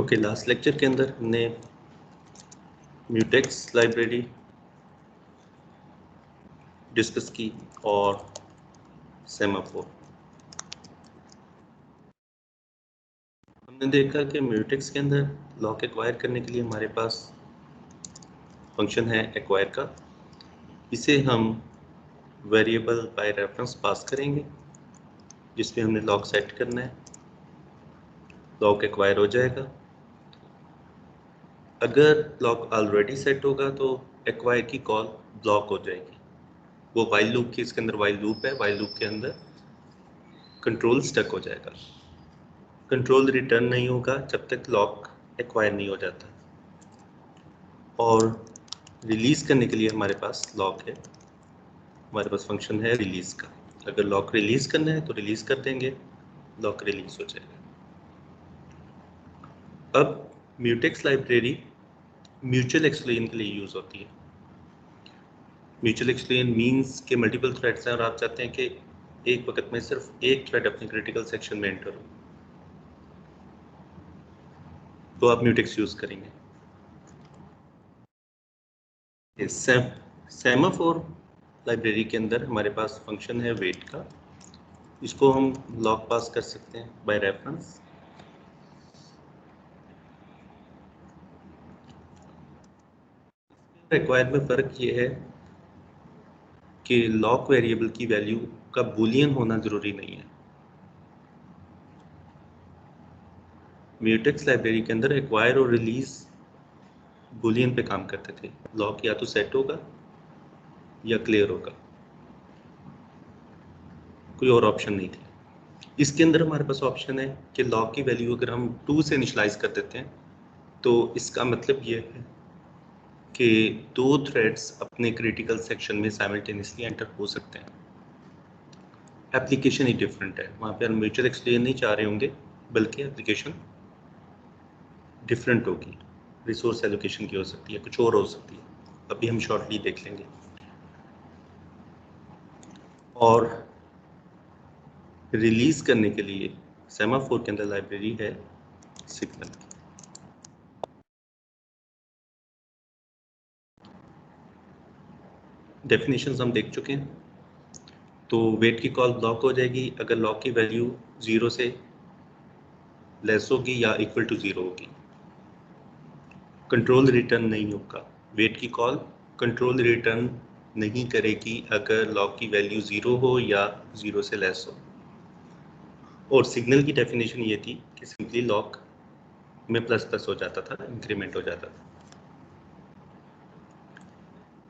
Okay, last lecture के अंदर हमने म्यूटेक्स लाइब्रेरी डिस्कस की और सेमाफोर। हमने देखा कि म्यूटेक्स के अंदर लॉक एक्वायर करने के लिए हमारे पास फंक्शन है एक्वायर का। इसे हम वेरिएबल बाय रेफरेंस पास करेंगे जिसमें हमने लॉक सेट करना है, लॉक एक्वायर हो जाएगा। अगर लॉक ऑलरेडी सेट होगा तो एक्वायर की कॉल ब्लॉक हो जाएगी। वो वाइल लूप की, इसके अंदर वाइल लूप है, वाइल लूप के अंदर कंट्रोल स्टक हो जाएगा। कंट्रोल रिटर्न नहीं होगा जब तक लॉक एक्वायर नहीं हो जाता। और रिलीज करने के लिए हमारे पास लॉक है, हमारे पास फंक्शन है रिलीज का। अगर लॉक रिलीज करना है तो रिलीज कर देंगे, लॉक रिलीज हो जाएगा। अब म्यूटेक्स लाइब्रेरी म्यूचुअल एक्सक्लूजन के लिए यूज होती है। म्यूचुअल एक्सक्लूजन मीन्स के मल्टीपल थ्रेड्स हैं और आप चाहते हैं कि एक वक्त में सिर्फ एक थ्रेड अपने क्रिटिकल सेक्शन में एंटर हो, तो आप म्यूटेक्स यूज करेंगे। सेमाफोर लाइब्रेरी के अंदर हमारे पास फंक्शन है वेट का। इसको हम लॉक पास कर सकते हैं बाय रेफरेंस। एक्वायर में फ़र्क ये है कि लॉक वेरिएबल की वैल्यू का बूलियन होना ज़रूरी नहीं है। म्यूटेक्स लाइब्रेरी के अंदर एक्वायर और रिलीज बूलियन पे काम करते थे। लॉक या तो सेट होगा या क्लियर होगा, कोई और ऑप्शन नहीं थी। इसके अंदर हमारे पास ऑप्शन है कि लॉक की वैल्यू अगर हम 2 से इनिशलाइज कर देते हैं तो इसका मतलब ये है कि 2 थ्रेड्स अपने क्रिटिकल सेक्शन में साइमल्टेनियसली एंटर हो सकते हैं। एप्लीकेशन ही डिफरेंट है, वहाँ पे हम म्यूचुअल एक्सक्लूजन नहीं चाह रहे होंगे, बल्कि एप्लीकेशन डिफरेंट होगी। रिसोर्स एलोकेशन की हो सकती है, कुछ और हो सकती है, अभी हम शॉर्टली देख लेंगे। और रिलीज करने के लिए सेमाफोर के अंदर लाइब्रेरी है सिग्नल। डेफिनेशंस हम देख चुके हैं। तो वेट की कॉल ब्लॉक हो जाएगी अगर लॉक की वैल्यू 0 से लेस होगी या इक्वल टू 0 होगी। कंट्रोल रिटर्न नहीं होगा, वेट की कॉल कंट्रोल रिटर्न नहीं करेगी अगर लॉक की वैल्यू 0 हो या 0 से लेस हो। और सिग्नल की डेफिनेशन ये थी कि सिंपली लॉक में प्लस प्लस हो जाता था, इंक्रीमेंट हो जाता था।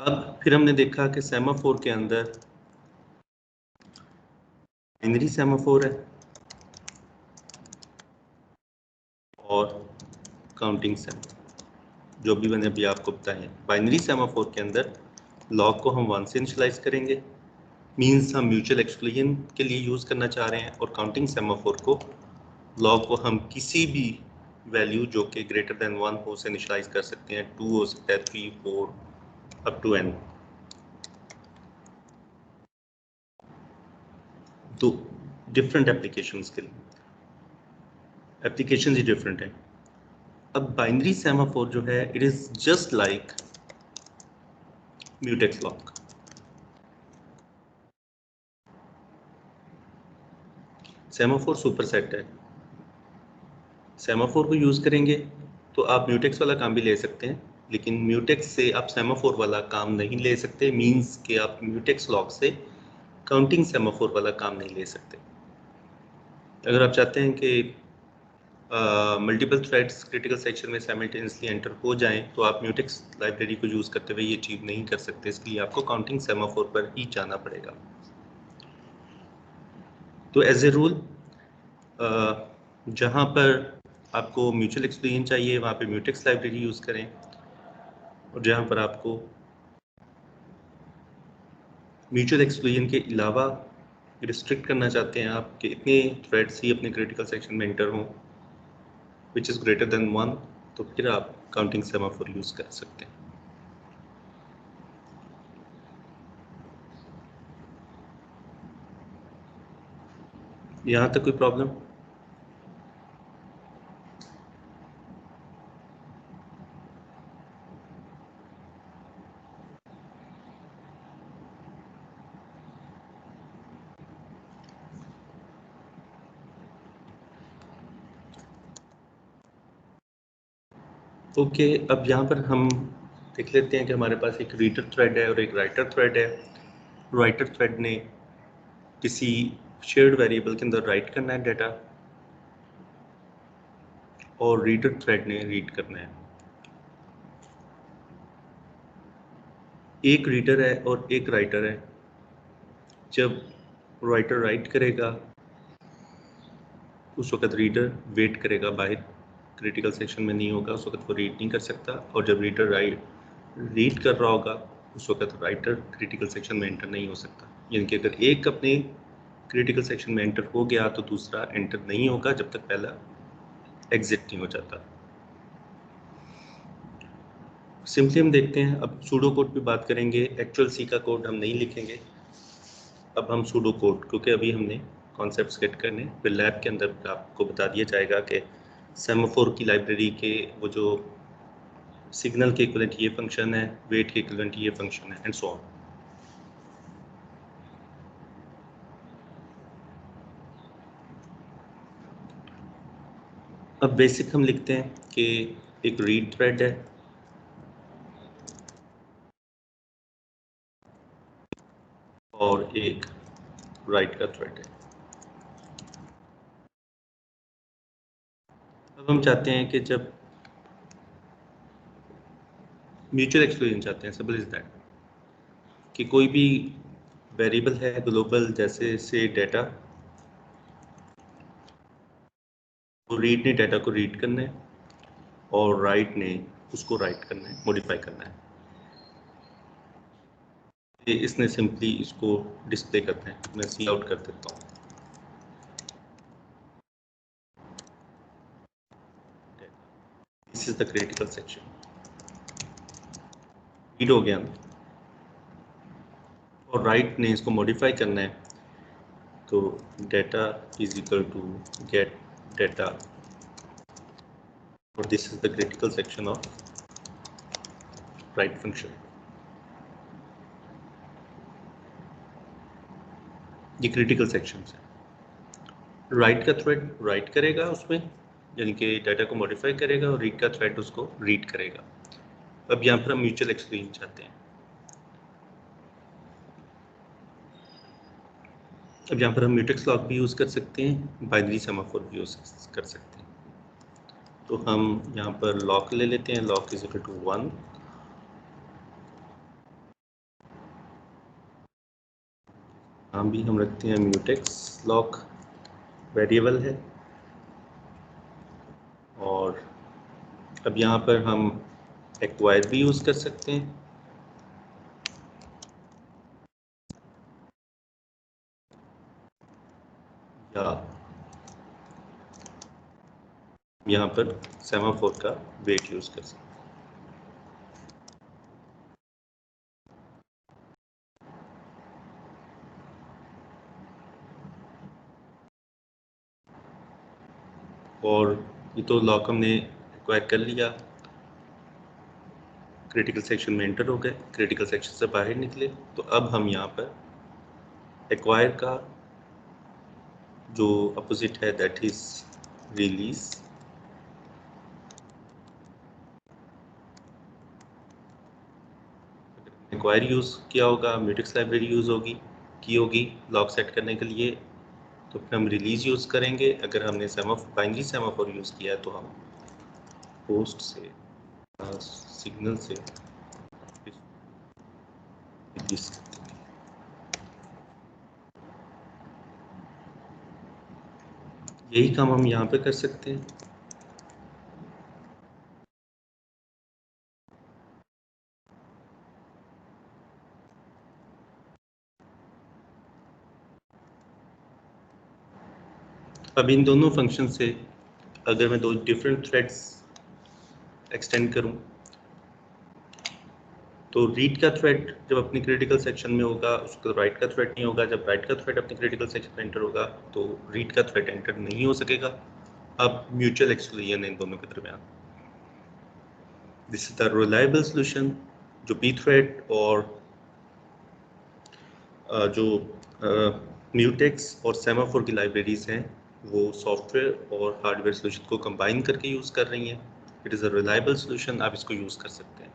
अब फिर हमने देखा कि सेमाफोर के अंदर बाइनरी सेमाफोर है और काउंटिंग सेमाफोर, जो भी मैंने अभी आपको बताया। बाइनरी सेमाफोर के अंदर लॉक को हम 1 से इनिशियलाइज करेंगे, मींस हम म्यूचुअल एक्सक्लूजन के लिए यूज़ करना चाह रहे हैं। और काउंटिंग सेमाफोर को लॉक को हम किसी भी वैल्यू जो कि ग्रेटर देन 1 हो से इनिशियलाइज कर सकते हैं। 2 हो सकता है, 3, 4 अप टू n। तो डिफरेंट एप्लीकेशंस के लिए एप्लीकेशंस ही डिफरेंट है। अब बाइनरी सेमाफोर जो है, it is just like mutex lock. Semaphore superset है। सेमाफोर को यूज करेंगे तो आप म्यूटेक्स वाला काम भी ले सकते हैं, लेकिन म्यूटेक्स से आप सेमाफोर वाला काम नहीं ले सकते। मींस कि आप म्यूटेक्स लॉक से काउंटिंग सेमाफोर वाला काम नहीं ले सकते। अगर आप चाहते हैं कि मल्टीपल थ्रेड्स क्रिटिकल सेक्शन में साइमल्टेनियसली एंटर हो जाएं तो आप म्यूटेक्स लाइब्रेरी को यूज़ करते हुए ये अचीव नहीं कर सकते। इसके लिए आपको काउंटिंग सेमाफोर पर ही जाना पड़ेगा। तो एज ए रूल जहाँ पर आपको म्यूचुअल एक्सक्लूजन चाहिए वहाँ पे म्यूटेक्स लाइब्रेरी यूज़ करें, और जहाँ पर आपको म्यूचुअल एक्सक्लूजन के अलावा रिस्ट्रिक्ट करना चाहते हैं आप कि इतने थ्रेड्स ही अपने क्रिटिकल सेक्शन में एंटर हों विच इज़ ग्रेटर देन 1, तो फिर आप काउंटिंग सेमाफोर यूज़ कर सकते हैं। यहाँ तक कोई प्रॉब्लम? ओके, अब यहाँ पर हम देख लेते हैं कि हमारे पास एक रीडर थ्रेड है और एक राइटर थ्रेड है। राइटर थ्रेड ने किसी शेयर्ड वेरिएबल के अंदर राइट करना है डाटा और रीडर थ्रेड ने रीड करना है। एक रीडर है और एक राइटर है। जब राइटर राइट करेगा उस वक्त रीडर वेट करेगा, बाहर क्रिटिकल सेक्शन में नहीं होगा, उस वक्त वो रीड नहीं कर सकता। और जब रीडर रीड कर रहा होगा उस वक्त राइटर क्रिटिकल सेक्शन में एंटर नहीं हो सकता। यानी कि अगर एक अपने क्रिटिकल सेक्शन में एंटर हो गया तो दूसरा एंटर नहीं होगा जब तक पहला एग्जिट नहीं हो जाता। सिंपली हम देखते हैं, अब सूडो कोड पे बात करेंगे। एक्चुअल सी का कोड हम नहीं लिखेंगे, अब हम सूडो कोड, क्योंकि अभी हमने कॉन्सेप्ट सेट करने, फिर लैब के अंदर आपको बता दिया जाएगा कि सेमाफोर की लाइब्रेरी के वो जो सिग्नल के इक्विवेलेंट ये फंक्शन है, वेट के इक्विवेलेंट ये फंक्शन है, एंड सो ऑन। अब बेसिक हम लिखते हैं कि एक रीड थ्रेड है और एक राइट का थ्रेड है। अब हम चाहते हैं कि जब म्यूचुअल एक्सक्लूजन चाहते हैं, सिंपल इज दैट, कि कोई भी वेरिएबल है ग्लोबल, जैसे से डाटा, तो रीड ने डाटा को रीड करना है और राइट ने उसको राइट करना है, मॉडिफाई करना है। ये इसने सिंपली इसको डिस्प्ले करना है। मैं सी आउट कर देता हूँ। This is the critical section, read हो गया और राइट ने इसको मॉडिफाई करना है। तो data is equal to get data, और this is the critical section of write function. ये क्रिटिकल सेक्शन है। राइट का थ्रेड राइट करेगा उसमें, यानी कि डाटा को मॉडिफाई करेगा, और रीड का थ्रेड उसको रीड करेगा। अब यहाँ पर हम म्यूचुअल एक्सक्लूजन चाहते हैं। अब यहाँ पर हम म्यूटेक्स लॉक भी यूज़ कर सकते हैं, बाइनरी सेमाफोर भी यूज़ कर सकते हैं। तो हम यहाँ पर लॉक ले लेते हैं, लॉक इज इक्वल टू 1। यहाँ भी हम रखते हैं म्यूटेक्स लॉक वेरिएबल है। और अब यहाँ पर हम एक्वायर भी यूज़ कर सकते हैं, या यहाँ पर सेमाफोर का वेट यूज़ कर सकते हैं। और ये तो लॉक हमने एक्वायर कर लिया, क्रिटिकल सेक्शन में एंटर हो गए, क्रिटिकल सेक्शन से बाहर निकले। तो अब हम यहाँ पर एक्वायर का जो अपोजिट है that is release. Acquire use किया होगा, म्यूटेक्स लाइब्रेरी यूज़ होगी लॉक सेट करने के लिए, तो फिर हम रिलीज यूज़ करेंगे। अगर हमने बाइनरी सेमाफोर यूज़ किया है तो हम पोस्ट से सिग्नल से रिलीज करते हैं। यही काम हम यहाँ पे कर सकते हैं। अब इन दोनों फंक्शन से अगर मैं दो डिफरेंट थ्रेड्स एक्सटेंड करूं, तो रीड का थ्रेड जब अपनी क्रिटिकल सेक्शन में होगा उसको राइट का थ्रेड नहीं होगा, जब राइट का थ्रेड अपनी क्रिटिकल सेक्शन में एंटर होगा तो रीड का थ्रेड एंटर नहीं हो सकेगा। अब म्यूचुअल एक्सक्लूजन है इन दोनों के दरमियान। This is the reliable solution. जो पी थ्रेड और जो म्यूटेक्स और सेमाफोर की लाइब्रेरीज हैं वो सॉफ्टवेयर और हार्डवेयर सोल्यूशन को कंबाइन करके यूज़ कर रही हैं। It is a reliable solution, आप इसको यूज़ कर सकते हैं।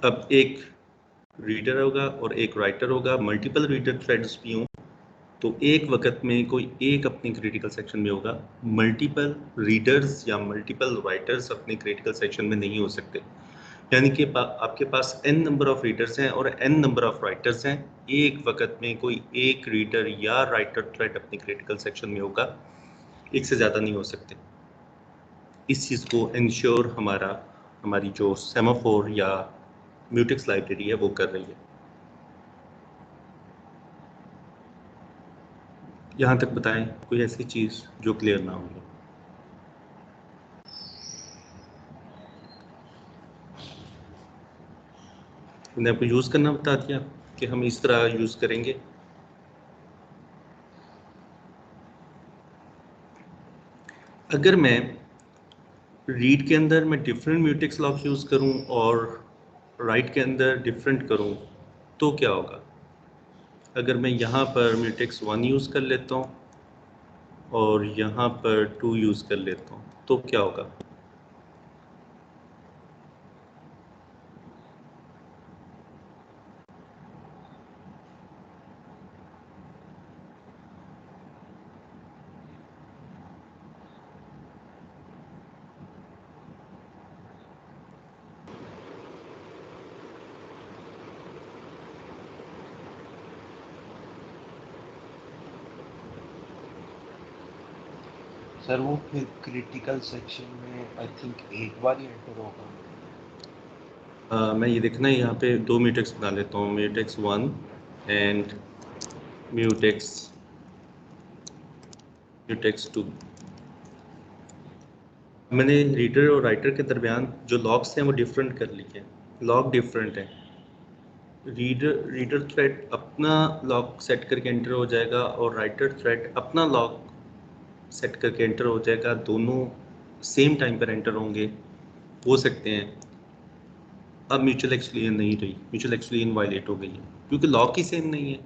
अब एक रीडर होगा और एक राइटर होगा, मल्टीपल रीडर थ्रेड्स भी हों तो एक वक्त में कोई एक अपने क्रिटिकल सेक्शन में होगा, मल्टीपल रीडर्स या मल्टीपल राइटर्स अपने क्रिटिकल सेक्शन में नहीं हो सकते। यानी कि आपके पास n नंबर ऑफ रीडर्स हैं और n नंबर ऑफ राइटर्स हैं, एक वक्त में कोई एक रीडर या राइटर थ्रेड अपनी क्रिटिकल सेक्शन में होगा, एक से ज़्यादा नहीं हो सकते। इस चीज़ को इंश्योर हमारी जो सेमाफोर या म्यूटेक्स लाइब्रेरी है वो कर रही है। यहाँ तक बताएं कोई ऐसी चीज़ जो क्लियर ना हो। मैंने आपको यूज़ करना बता दिया कि हम इस तरह यूज़ करेंगे। अगर मैं रीड के अंदर मैं डिफरेंट म्यूटेक्स लॉक यूज़ करूं और राइट के अंदर डिफरेंट करूं तो क्या होगा? अगर मैं यहाँ पर म्यूटेक्स 1 यूज़ कर लेता हूँ और यहाँ पर 2 यूज़ कर लेता हूँ तो क्या होगा? सर वो फिर क्रिटिकल सेक्शन में आई थिंक एक बार ही एंटर होगा। मैं ये देखना यहाँ पे 2 म्यूटेक्स बना लेता हूँ, म्यूटेक्स 1 एंड म्यूटेक्स 2। मैंने रीडर और राइटर के दरमियान जो लॉक्स हैं वो डिफरेंट कर लिए हैं, लॉक डिफरेंट है। रीडर थ्रेड अपना लॉक सेट करके एंटर हो जाएगा और राइटर थ्रेड अपना लॉक सेट करके एंटर हो जाएगा, दोनों सेम टाइम पर एंटर होंगे, हो सकते हैं। अब म्यूचुअल एक्सक्लूजन नहीं रही, म्यूचुअल एक्सक्लूजन वायलेट हो गई है क्योंकि लॉक ही सेम नहीं है।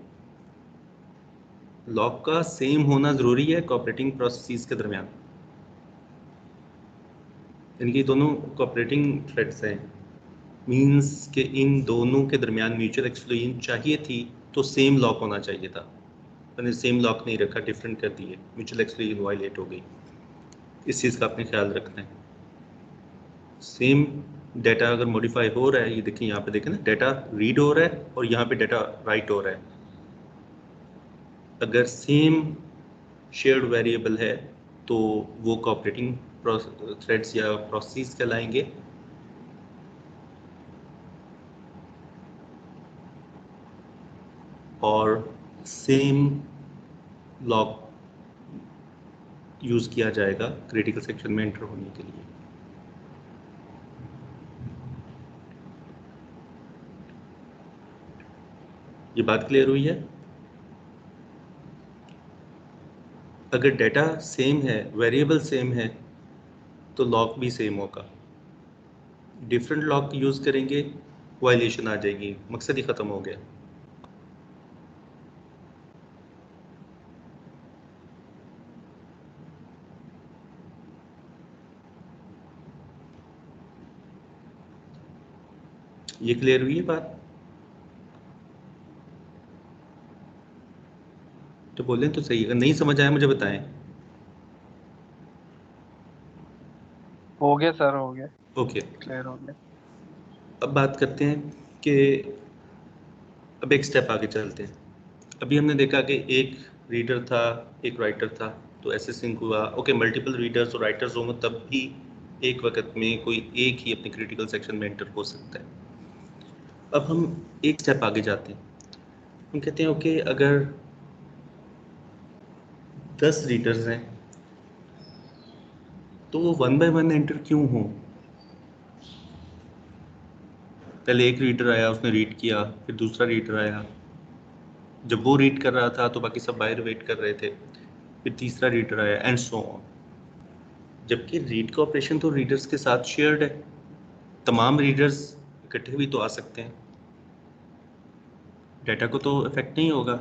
लॉक का सेम होना ज़रूरी है कोऑपरेटिंग प्रोसेसेस के दरमियान, यानी कि दोनों कोऑपरेटिंग थ्रेड्स हैं, मींस के इन दोनों के दरमियान म्यूचुअल एक्सक्लूजन चाहिए थी तो सेम लॉक होना चाहिए था। मैंने सेम लॉक नहीं रखा, डिफरेंट कर दिए, म्यूचुअल एक्सक्लूजन वायलेट हो गई। इस चीज़ का आपने ख्याल रखना है। सेम डाटा अगर मॉडिफाई हो रहा है, ये देखिए यहाँ पे देखें ना, डाटा रीड हो रहा है और यहाँ पे डाटा राइट हो रहा है। अगर सेम शेयर्ड वेरिएबल है तो वो कोऑपरेटिंग थ्रेड्स या प्रोसेस कहलाएंगे। और सेम लॉक यूज़ किया जाएगा क्रिटिकल सेक्शन में एंटर होने के लिए। ये बात क्लियर हुई है? अगर डाटा सेम है, वेरिएबल सेम है तो लॉक भी सेम होगा। डिफरेंट लॉक यूज़ करेंगे, वायलेशन आ जाएगी, मकसद ही ख़त्म हो गया। ये क्लियर हुई है बात? तो बोलें तो सही, अगर नहीं समझ आया मुझे बताएं। हो गया सर, हो गया, ओके, क्लियर हो गया। अब बात करते हैं कि अब एक स्टेप आगे चलते हैं। अभी हमने देखा कि एक रीडर था, एक राइटर था, तो ऐसे सिंक हुआ। ओके, मल्टीपल रीडर्स और राइटर्स होंगे तब भी एक वक्त में कोई एक ही अपने क्रिटिकल सेक्शन में एंटर हो सकता है। अब हम एक स्टेप आगे जाते हैं, हम कहते हैं ओके, अगर 10 रीडर्स हैं तो वो 1 बाय 1 एंटर क्यों हो? पहले एक रीडर आया, उसने रीड किया, फिर दूसरा रीडर आया, जब वो रीड कर रहा था तो बाकी सब बाहर वेट कर रहे थे, फिर तीसरा रीडर आया एंड सो ऑन। जबकि रीड का ऑपरेशन तो रीडर्स के साथ शेयर्ड है, तमाम रीडर्स इकट्ठे भी तो आ सकते हैं, डाटा को तो इफेक्ट नहीं होगा।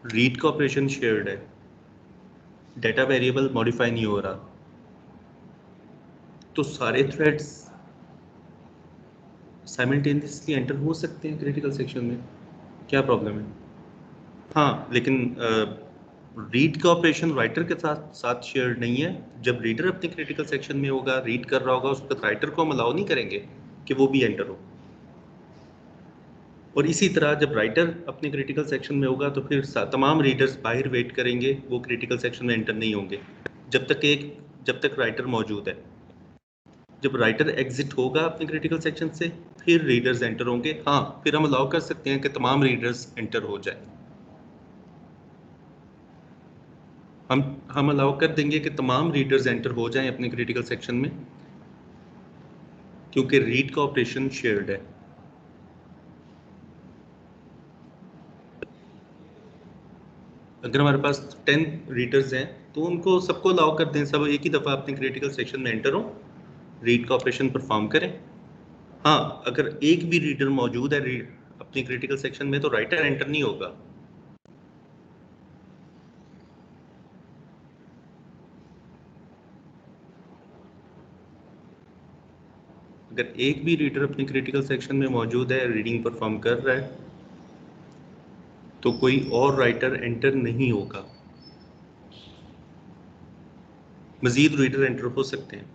रीड का ऑपरेशन शेयर्ड है, डेटा वेरिएबल मॉडिफाई नहीं हो रहा, तो सारे थ्रेड्स साइमल्टेनियसली एंटर हो सकते हैं क्रिटिकल सेक्शन में, क्या प्रॉब्लम है? हाँ, लेकिन रीड का ऑपरेशन राइटर के साथ साथ शेयर्ड नहीं है। जब रीडर अपने क्रिटिकल सेक्शन में होगा, रीड कर रहा होगा, उस वक्त राइटर को हम अलाउ नहीं करेंगे कि वो भी एंटर हो। और इसी तरह जब राइटर अपने क्रिटिकल सेक्शन में होगा तो फिर तमाम रीडर्स बाहर वेट करेंगे, वो क्रिटिकल सेक्शन में एंटर नहीं होंगे जब तक राइटर मौजूद है। जब राइटर एग्जिट होगा अपने क्रिटिकल सेक्शन से, फिर रीडर्स एंटर होंगे। हाँ, फिर हम अलाउ कर सकते हैं कि तमाम रीडर्स एंटर हो जाए। हम अलाउ कर देंगे कि तमाम रीडर्स एंटर हो जाएं अपने क्रिटिकल सेक्शन में, क्योंकि रीड का ऑपरेशन शेयर्ड है। अगर हमारे पास 10 रीडर्स हैं तो उनको सबको अलाउ कर दें, सब एक ही दफ़ा अपने क्रिटिकल सेक्शन में एंटर हो, रीड का ऑपरेशन परफॉर्म करें। हाँ, अगर एक भी रीडर मौजूद है अपने क्रिटिकल सेक्शन में तो राइटर एंटर नहीं होगा। अगर एक भी रीडर अपने क्रिटिकल सेक्शन में मौजूद है, रीडिंग परफॉर्म कर रहा है, तो कोई और राइटर एंटर नहीं होगा। मजीद रीडर एंटर हो सकते हैं।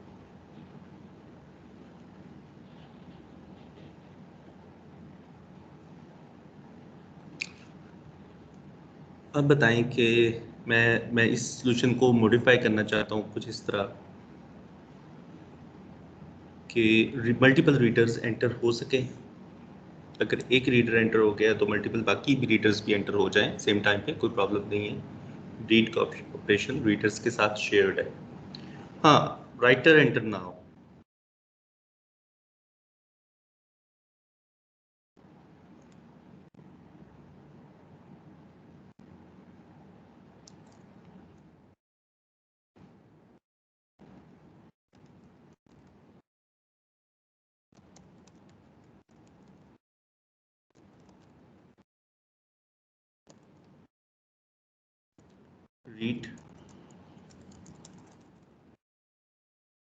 अब बताएं कि मैं इस सॉल्यूशन को मॉडिफाई करना चाहता हूँ कुछ इस तरह कि मल्टीपल रीडर्स एंटर हो सकें। अगर एक रीडर एंटर हो गया तो मल्टीपल बाकी भी रीडर्स भी एंटर हो जाएं सेम टाइम पे, कोई प्रॉब्लम नहीं है। रीड का ऑपरेशन रीडर्स के साथ शेयर्ड है। हाँ, राइटर एंटर ना हो। Read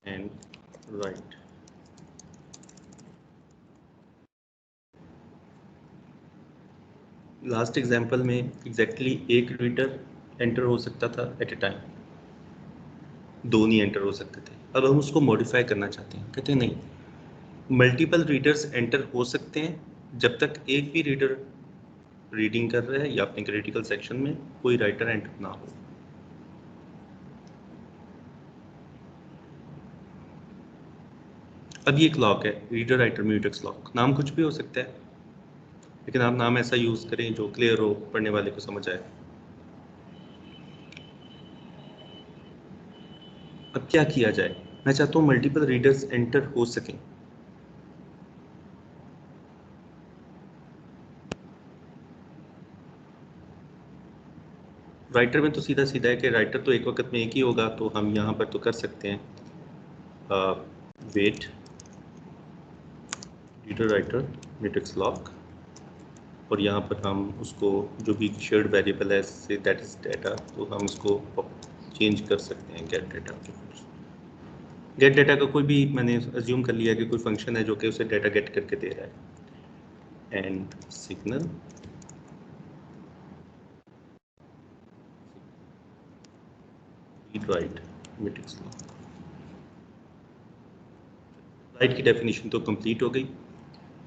and right. Last example में एग्जैक्टली एक रीडर एंटर हो सकता था एट ए टाइम, दो नहीं एंटर हो सकते थे। अब हम उसको मॉडिफाई करना चाहते हैं, कहते हैं नहीं, मल्टीपल रीडर्स एंटर हो सकते हैं जब तक एक भी रीडर रीडिंग कर रहा है या अपने क्रिटिकल सेक्शन में कोई राइटर एंटर ना हो। अब ये एक लॉक है, रीडर राइटर म्यूटेक्स लॉक। नाम कुछ भी हो सकता है, लेकिन आप नाम ऐसा यूज करें जो क्लियर हो, पढ़ने वाले को समझ आए। अब क्या किया जाए? मैं चाहता हूँ मल्टीपल रीडर्स एंटर हो सकें। राइटर में तो सीधा सीधा है कि राइटर तो एक वक्त में एक ही होगा, तो हम यहाँ पर तो कर सकते हैं wait reader writer mutex lock, और यहाँ पर हम उसको जो भी शेयर्ड वेरिएबल है से दैट इज डाटा, तो हम उसको चेंज कर सकते हैं गेट डाटा। गेट डाटा का कोई भी, मैंने अज्यूम कर लिया कि कोई फंक्शन है जो कि उसे डाटा गेट करके दे रहा है। And signal read write mutex lock. Right की डेफिनेशन तो कंप्लीट हो गई।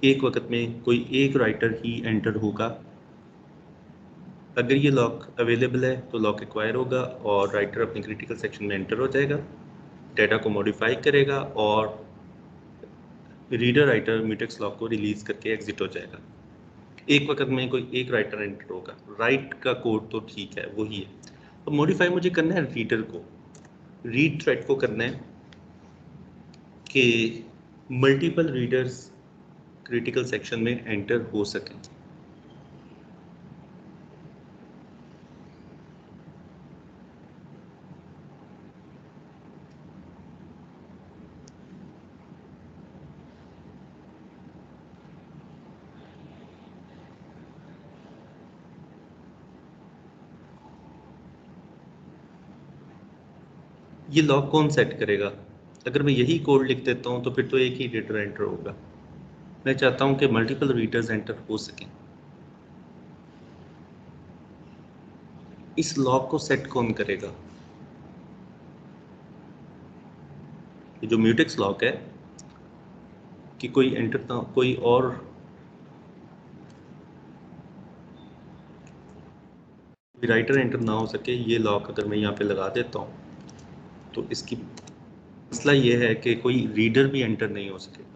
एक वक्त में कोई एक राइटर ही एंटर होगा। अगर ये लॉक अवेलेबल है तो लॉक एक्वायर होगा और राइटर अपने क्रिटिकल सेक्शन में एंटर हो जाएगा, डाटा को मॉडिफाई करेगा और रीडर राइटर म्यूटेक्स लॉक को रिलीज करके एग्जिट हो जाएगा। एक वक्त में कोई एक राइटर एंटर होगा। राइट का कोड तो ठीक है, वही है। अब मॉडिफाई मुझे करना है रीडर को, रीड थ्रेड को करना है कि मल्टीपल रीडर्स क्रिटिकल सेक्शन में एंटर हो सकें। ये लॉक कौन सेट करेगा? अगर मैं यही कोड लिख देता हूँ तो फिर तो एक ही रीडर एंटर होगा। मैं चाहता हूँ कि मल्टीपल रीडर्स एंटर हो सकें। इस लॉक को सेट कौन करेगा? ये जो म्यूटेक्स लॉक है कि कोई एंटर ना, कोई और राइटर एंटर ना हो सके, ये लॉक अगर मैं यहाँ पे लगा देता हूँ तो इसकी मसला ये है कि कोई रीडर भी एंटर नहीं हो सकेगा।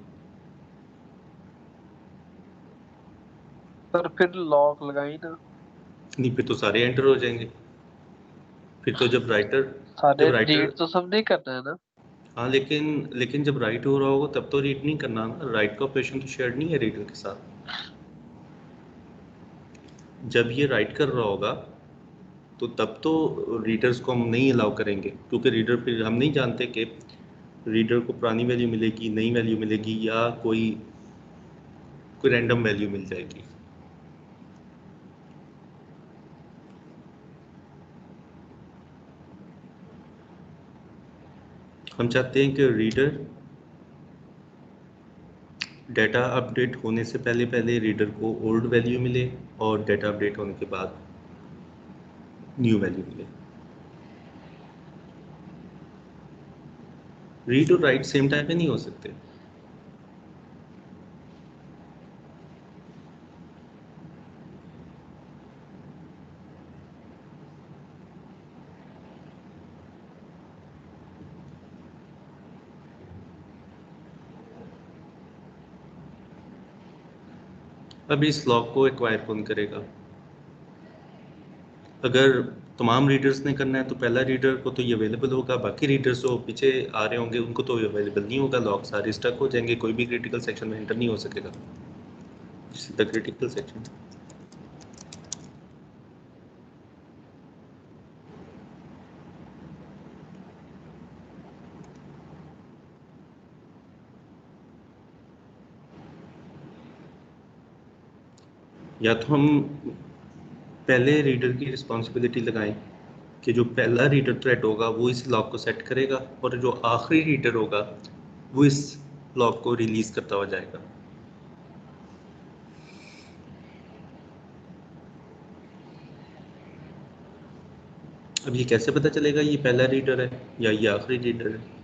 सर फिर लॉक लगाई ना। नहीं, फिर तो सारे एंटर हो जाएंगे। फिर तो जब सारे राइटर रीड तो सब नहीं करना है ना। हाँ, लेकिन जब राइट हो रहा होगा तब तो रीड नहीं करना ना। राइट का ऑपरेशन तो शेयर नहीं है रीडर के साथ। जब ये राइट कर रहा होगा तो तब तो रीडर्स को हम नहीं अलाउ करेंगे, क्योंकि रीडर फिर हम नहीं जानते कि रीडर को पुरानी वैल्यू मिलेगी, नई वैल्यू मिलेगी, या कोई रैंडम वैल्यू मिल जाएगी। हम चाहते हैं कि रीडर डाटा अपडेट होने से पहले रीडर को ओल्ड वैल्यू मिले और डाटा अपडेट होने के बाद न्यू वैल्यू मिले। रीड और राइट सेम टाइम पे नहीं हो सकते। अब इस लॉक को एक्वायर कौन करेगा? अगर तमाम रीडर्स ने करना है तो पहला रीडर को तो ये अवेलेबल होगा, बाकी रीडर्स जो पीछे आ रहे होंगे उनको तो ये अवेलेबल नहीं होगा। लॉक सारे स्टक हो जाएंगे, कोई भी क्रिटिकल सेक्शन में एंटर नहीं हो सकेगा। सीधा क्रिटिकल सेक्शन। या तो हम पहले रीडर की रिस्पॉन्सिबिलिटी लगाएं कि जो पहला रीडर थ्रेड होगा वो इस लॉक को सेट करेगा, और जो आखिरी रीडर होगा वो इस लॉक को रिलीज करता हुआ जाएगा। अब ये कैसे पता चलेगा ये पहला रीडर है या ये आखिरी रीडर है?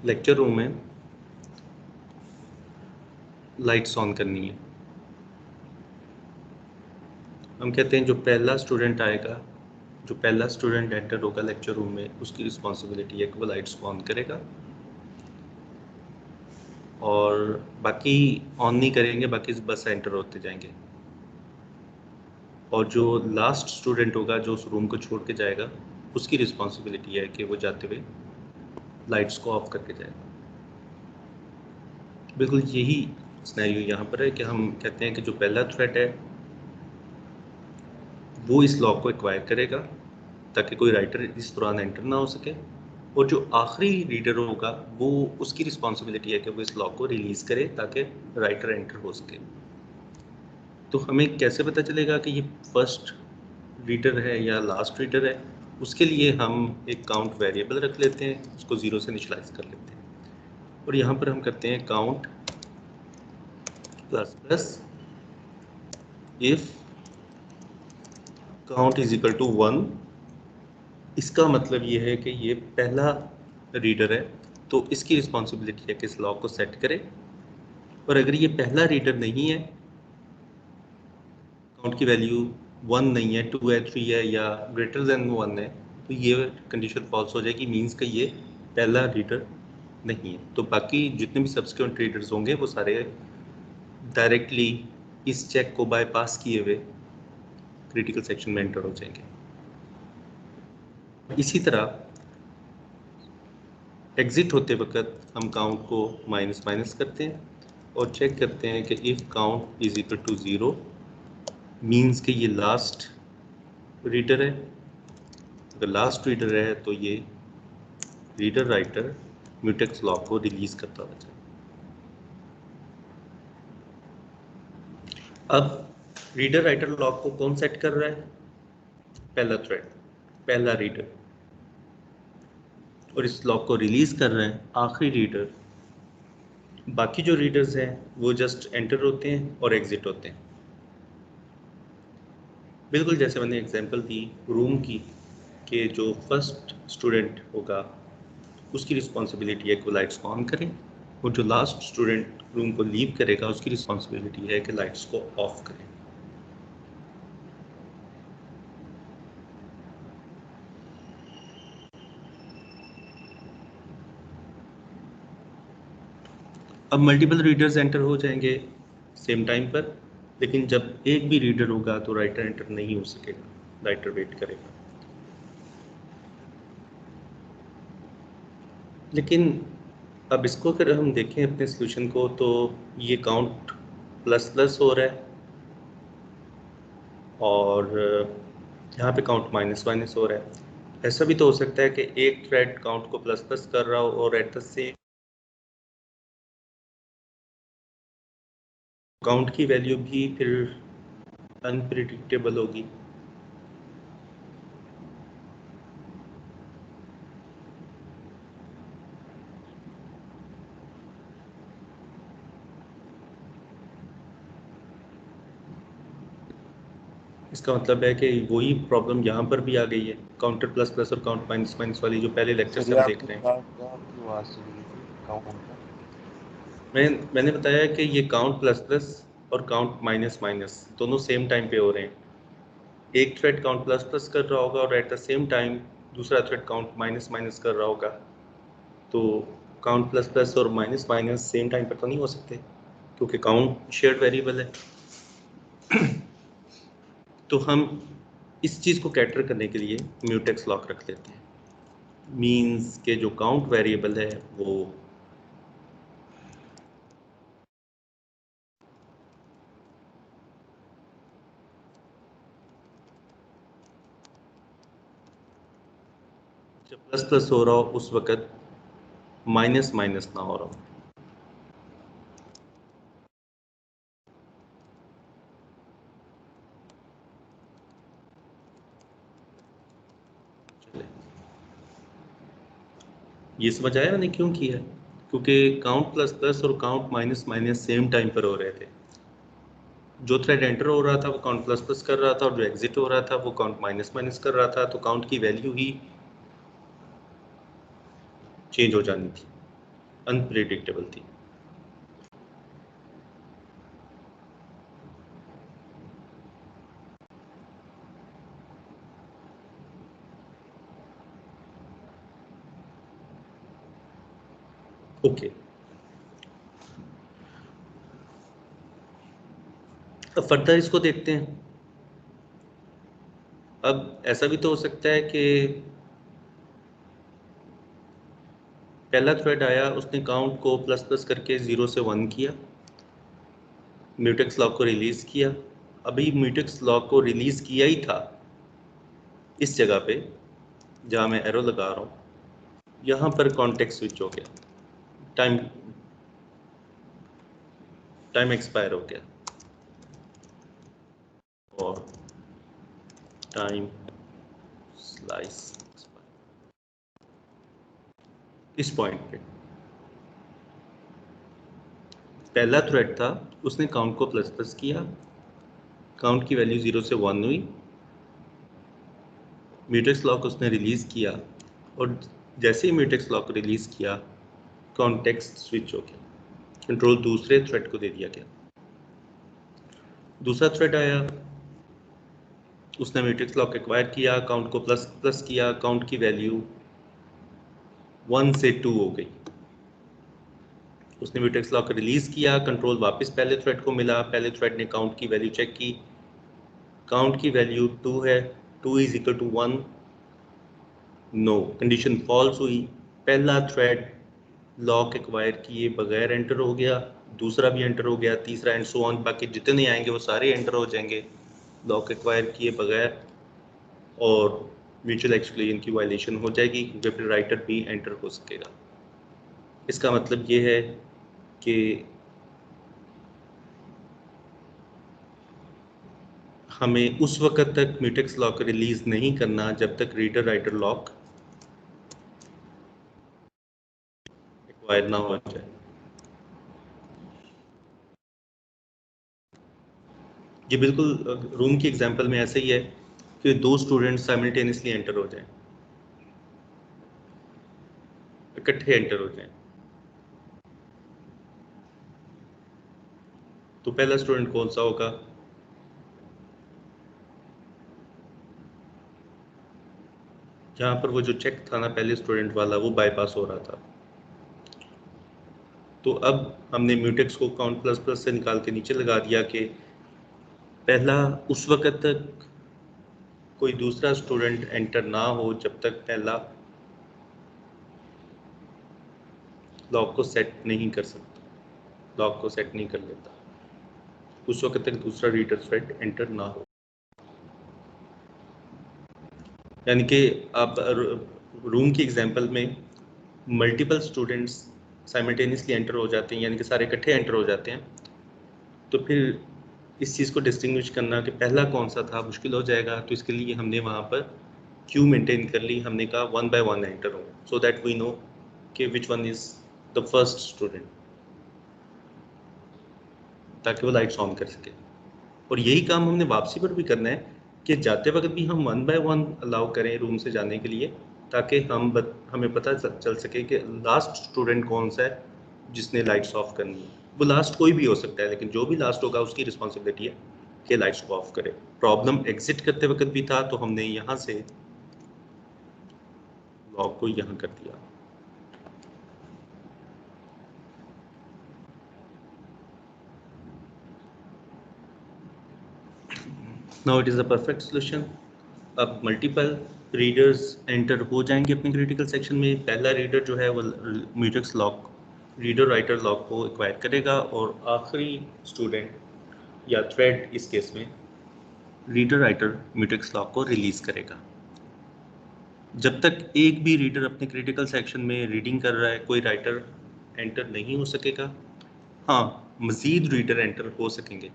लेक्चर रूम में लाइट्स ऑन करनी है। हम कहते हैं जो पहला स्टूडेंट आएगा, जो पहला स्टूडेंट एंटर होगा लेक्चर रूम में, उसकी रिस्पॉन्सिबिलिटी है कि वो लाइट्स को ऑन करेगा, और बाकी ऑन नहीं करेंगे, बाकी बस एंटर होते जाएंगे। और जो लास्ट स्टूडेंट होगा जो उस रूम को छोड़ के जाएगा, उसकी रिस्पॉन्सिबिलिटी है कि वो जाते हुए लाइट्स को ऑफ करके जाएगा। बिल्कुल यही सिनेरियो यहाँ पर है कि हम कहते हैं कि जो पहला थ्रेड है वो इस लॉक को एक्वायर करेगा ताकि कोई राइटर इस दौरान एंटर ना हो सके, और जो आखिरी रीडर होगा वो उसकी रिस्पॉन्सिबिलिटी है कि वो इस लॉक को रिलीज करे ताकि राइटर एंटर हो सके। तो हमें कैसे पता चलेगा कि ये फर्स्ट रीडर है या लास्ट रीडर है? उसके लिए हम एक काउंट वेरिएबल रख लेते हैं, उसको 0 से इनिशियलाइज कर लेते हैं, और यहाँ पर हम करते हैं count plus plus if count is equal to 1। इसका मतलब ये है कि ये पहला रीडर है तो इसकी रिस्पॉन्सिबिलिटी है कि इस लॉक को सेट करे, और अगर ये पहला रीडर नहीं है, काउंट की वैल्यू 1 नहीं है, 2 है, 3 है, या ग्रेटर देन 1 है, तो ये कंडीशन फॉल्स हो जाएगी, मीन्स का ये पहला रीडर नहीं है। तो बाकी जितने भी सब्सिक्वेंट रीडर्स होंगे वो सारे डायरेक्टली इस चेक को बाईपास किए हुए क्रिटिकल सेक्शन में एंटर हो जाएंगे। इसी तरह एग्जिट होते वक्त हम काउंट को माइनस माइनस करते हैं और चेक करते हैं कि if count is equal to 0 means कि ये लास्ट रीडर है। अगर लास्ट रीडर है तो ये रीडर राइटर म्यूटेक्स लॉक को रिलीज करता हुआ जाए। अब रीडर राइटर लॉक को कौन सेट कर रहा है? पहला थ्रेड, पहला रीडर, और इस लॉक को रिलीज कर रहे हैं आखिरी रीडर। बाकी जो रीडर्स हैं वो जस्ट एंटर होते हैं और एग्जिट होते हैं। बिल्कुल जैसे मैंने एग्जांपल दी रूम की, कि जो फर्स्ट स्टूडेंट होगा उसकी रिस्पॉन्सिबिलिटी है कि वो लाइट्स को ऑन करें, और जो लास्ट स्टूडेंट रूम को लीव करेगा उसकी रिस्पॉन्सिबिलिटी है कि लाइट्स को ऑफ करें। अब मल्टीपल रीडर्स एंटर हो जाएंगे सेम टाइम पर, लेकिन जब एक भी रीडर होगा तो राइटर एंटर नहीं हो सकेगा, राइटर वेट करेगा। लेकिन अब इसको अगर हम देखें अपने सॉल्यूशन को, तो ये काउंट प्लस प्लस हो रहा है और यहाँ पे काउंट माइनस माइनस हो रहा है। ऐसा भी तो हो सकता है कि एक थ्रेड काउंट को प्लस प्लस कर रहा हो और एट द सेम काउंट की वैल्यू भी फिर अनप्रिडिक्टेबल होगी। इसका मतलब है कि वही प्रॉब्लम यहाँ पर भी आ गई है, काउंटर प्लस प्लस और काउंट माइनस माइनस वाली जो पहले लेक्चर से हम देख रहे हैं। आपकी आवाज चली गई थी काउंट का। मैंने बताया कि ये काउंट प्लस प्लस और काउंट माइनस माइनस दोनों सेम टाइम पे हो रहे हैं। एक थ्रेड काउंट प्लस प्लस कर रहा होगा और एट द सेम टाइम दूसरा थ्रेड काउंट माइनस माइनस कर रहा होगा, तो काउंट प्लस प्लस और माइनस माइनस सेम टाइम पर तो नहीं हो सकते, क्योंकि काउंट शेयर्ड वेरिएबल है। तो हम इस चीज़ को कैटर करने के लिए म्यूटेक्स लॉक रख लेते हैं। मींस के जो काउंट वेरिएबल है वो जब प्लस प्लस हो रहा हो उस वक्त माइनस माइनस ना हो रहा हो। ये समझ आया मैंने क्यों किया? क्योंकि काउंट प्लस प्लस और count minus minus same time पर हो रहे थे। जो थ्रेड एंटर हो रहा था वो काउंट प्लस प्लस कर रहा था और जो एग्जिट हो रहा था वो काउंट माइनस माइनस कर रहा था, तो काउंट की वैल्यू ही चेंज हो जानी थी, अनप्रिडिक्टेबल थी। ओके, अब फर्दर इसको देखते हैं। अब ऐसा भी तो हो सकता है कि पहला थ्रेड आया, उसने काउंट को प्लस प्लस करके 0 से 1 किया, म्यूटेक्स लॉक को रिलीज किया। अभी म्यूटेक्स लॉक को रिलीज किया ही था इस जगह पे जहाँ मैं एरो लगा रहा हूँ, यहाँ पर कॉन्टेक्स्ट स्विच हो गया, टाइम एक्सपायर हो गया और टाइम स्लाइस इस पॉइंट पे पहला थ्रेड था, उसने काउंट को प्लस प्लस किया, काउंट की वैल्यू 0 से 1 हुई, म्यूटेक्स लॉक उसने रिलीज किया और जैसे ही म्यूटेक्स लॉक रिलीज किया कॉन्टेक्स्ट स्विच हो गया, कंट्रोल दूसरे थ्रेड को दे दिया गया। दूसरा थ्रेड आया, उसने म्यूटेक्स लॉक एक्वायर किया, काउंट को प्लस प्लस किया, काउंट की वैल्यू 1 से 2 हो गई। उसने म्यूटेक्स लॉक रिलीज किया, कंट्रोल वापस पहले थ्रेड को मिला, पहले थ्रेड ने काउंट की वैल्यू चेक की, काउंट की वैल्यू 2 है, 2 is equal to 1, no, condition false हुई। पहला थ्रेड लॉक एक्वायर किए बगैर एंटर हो गया, दूसरा भी एंटर हो गया, तीसरा एंड सो ऑन, बाकी जितने आएंगे वो सारे एंटर हो जाएंगे लॉक एक्वायर किए बगैर। और म्यूचुअल एक्सक्लूजन की वायलेशन हो जाएगी, क्योंकि फिर राइटर भी एंटर हो सकेगा। इसका मतलब ये है कि हमें उस वक्त तक म्यूटेक्स लॉक रिलीज नहीं करना जब तक रीडर राइटर लॉक एक्वायर ना हो जाए। ये बिल्कुल रूम की एग्जांपल में ऐसे ही है कि दो स्टूडेंट्स साइमल्टेनियसली एंटर हो जाएं, इकट्ठे एंटर हो जाएं। तो पहला स्टूडेंट कौन सा होगा? जहाँ पर वो जो चेक था ना पहले स्टूडेंट वाला, वो बाईपास हो रहा था। तो अब हमने म्यूटेक्स को काउंट प्लस प्लस से निकाल के नीचे लगा दिया कि पहला उस वक्त तक कोई दूसरा स्टूडेंट एंटर ना हो जब तक पहला लॉक को सेट नहीं कर सकता, लॉक को सेट नहीं कर लेता, उस वक्त तक दूसरा रीडर थ्रेड एंटर ना हो। यानी कि आप रूम की एग्जांपल में मल्टीपल स्टूडेंट्स साइमल्टेनियसली एंटर हो जाते हैं, यानी कि सारे इकट्ठे एंटर हो जाते हैं, तो फिर इस चीज़ को डिस्टिंग्विश करना कि पहला कौन सा था मुश्किल हो जाएगा। तो इसके लिए हमने वहाँ पर क्यू मेंटेन कर ली, हमने कहा 1 by 1 एंटर हो, सो दैट वी नो कि which one is the first student, ताकि वो लाइट्स ऑन कर सके। और यही काम हमने वापसी पर भी करना है कि जाते वक्त भी हम 1 by 1 अलाउ करें रूम से जाने के लिए, ताकि हमें पता चल सके कि लास्ट स्टूडेंट कौन सा है जिसने लाइट्स ऑफ करनी है। वो लास्ट कोई भी हो सकता है, लेकिन जो भी लास्ट होगा उसकी रिस्पॉन्सिबिलिटी है कि लाइट्स को ऑफ करे। प्रॉब्लम एग्जिट करते वक्त भी था, तो हमने यहाँ से लॉक को यहाँ कर दिया। Now it is a perfect solution. अब मल्टीपल रीडर्स एंटर हो जाएंगे अपने क्रिटिकल सेक्शन में। पहला रीडर जो है वो mutex lock reader writer lock को एक्वायर करेगा, और आखिरी स्टूडेंट या थ्रेड इस केस में रीडर राइटर म्यूटेक्स लॉक को रिलीज करेगा। जब तक एक भी रीडर अपने क्रिटिकल सेक्शन में रीडिंग कर रहा है, कोई राइटर एंटर नहीं हो सकेगा। हाँ, मज़ीद रीडर एंटर हो सकेंगे।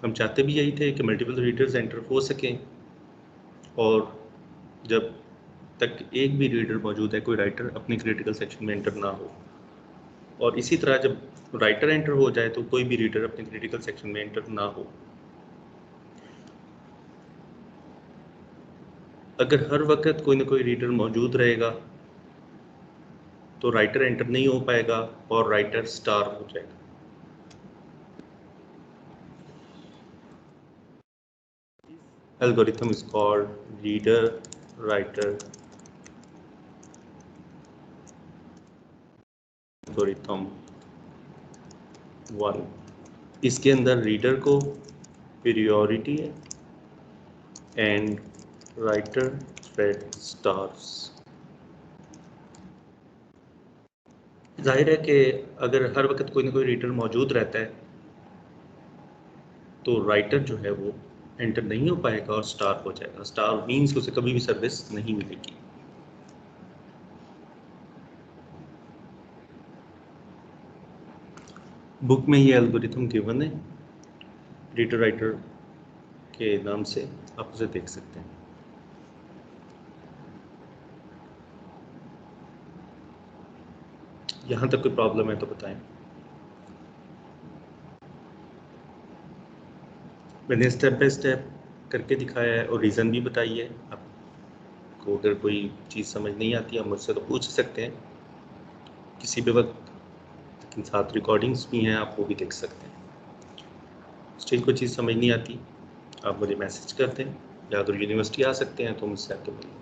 हम चाहते भी यही थे कि मल्टीपल रीडर्स एंटर हो सकें, और जब तक एक भी रीडर मौजूद है, कोई राइटर अपने क्रिटिकल सेक्शन में एंटर ना हो। और इसी तरह जब राइटर एंटर हो जाए तो कोई भी रीडर अपने क्रिटिकल सेक्शन में एंटर ना हो। अगर हर वक्त कोई ना कोई रीडर मौजूद रहेगा तो राइटर एंटर नहीं हो पाएगा और राइटर स्टार हो जाएगा। Algorithm is called reader writer algorithm 1। इसके अंदर रीडर को प्रियोरिटी है एंड राइटर थ्रेड स्टार्स। जाहिर है कि अगर हर वक्त कोई ना कोई रीडर मौजूद रहता है तो राइटर जो है वो एंटर नहीं हो पाएगा और स्टार हो जाएगा। स्टार मीन्स उसे कभी भी सर्विस नहीं मिलेगी। बुक में ये एल्गोरिथम गिवन है रीडर राइटर के नाम से, आप उसे देख सकते हैं। यहाँ तक कोई प्रॉब्लम है तो बताएं। मैंने स्टेप बाय स्टेप करके दिखाया है और रीज़न भी बताई है। आपको अगर कोई चीज़ समझ नहीं आती आप मुझसे तो पूछ सकते हैं किसी भी वक्त, लेकिन साथ रिकॉर्डिंग्स भी हैं, आप वो भी देख सकते हैं। स्टिल कोई चीज़ समझ नहीं आती आप मुझे मैसेज करते हैं, या अगर यूनिवर्सिटी आ सकते हैं तो मुझसे आके मिलें।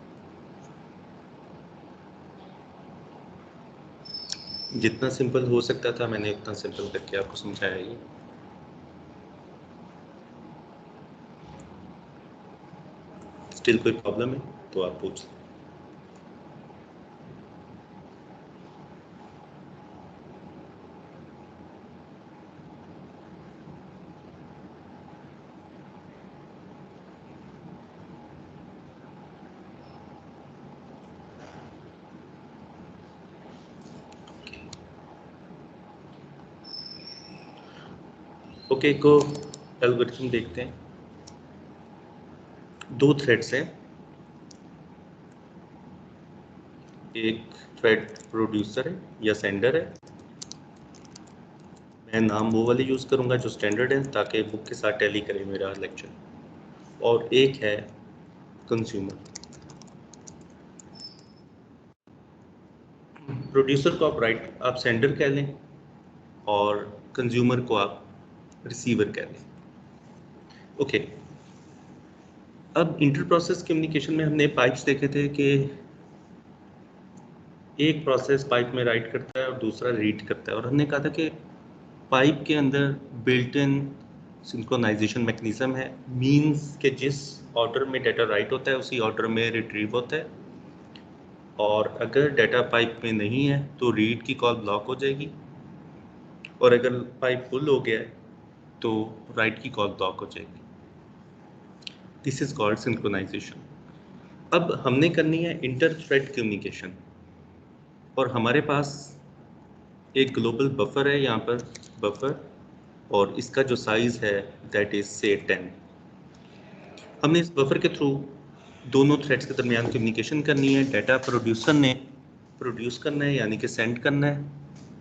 जितना सिंपल हो सकता था मैंने उतना सिंपल करके आपको समझाया। ये स्टिल कोई प्रॉब्लम है तो आप पूछ लें। ओके, को एल्गोरिथम देखते हैं। 2 थ्रेड्स हैं, एक थ्रेड प्रोड्यूसर है या सेंडर है। मैं नाम वो वाले यूज़ करूँगा जो स्टैंडर्ड है ताकि बुक के साथ टैली करे मेरा लेक्चर। और एक है कंज्यूमर। प्रोड्यूसर को आप सेंडर कह लें और कंज्यूमर को आप रिसीवर कह लें। ओके, अब इंटर प्रोसेस कम्युनिकेशन में हमने पाइप्स देखे थे कि एक प्रोसेस पाइप में राइट करता है और दूसरा रीड करता है, और हमने कहा था कि पाइप के अंदर बिल्ट इन सिंक्रोनाइजेशन मैकेनिज्म है। मींस के जिस ऑर्डर में डाटा राइट होता है उसी ऑर्डर में रिट्रीव होता है, और अगर डाटा पाइप में नहीं है तो रीड की कॉल ब्लॉक हो जाएगी, और अगर पाइप फुल हो गया है तो राइट की कॉल ब्लॉक हो जाएगी। This is called synchronization. अब हमने करनी है इंटर थ्रेड कम्युनिकेशन, और हमारे पास एक ग्लोबल बफर है यहाँ पर, बफर, और इसका जो साइज है दैट इज से 10। हमने इस बफर के थ्रू दोनों थ्रेड्स के दरमियान कम्युनिकेशन करनी है। डाटा प्रोड्यूसर ने प्रोड्यूस करना है यानी कि सेंड करना है,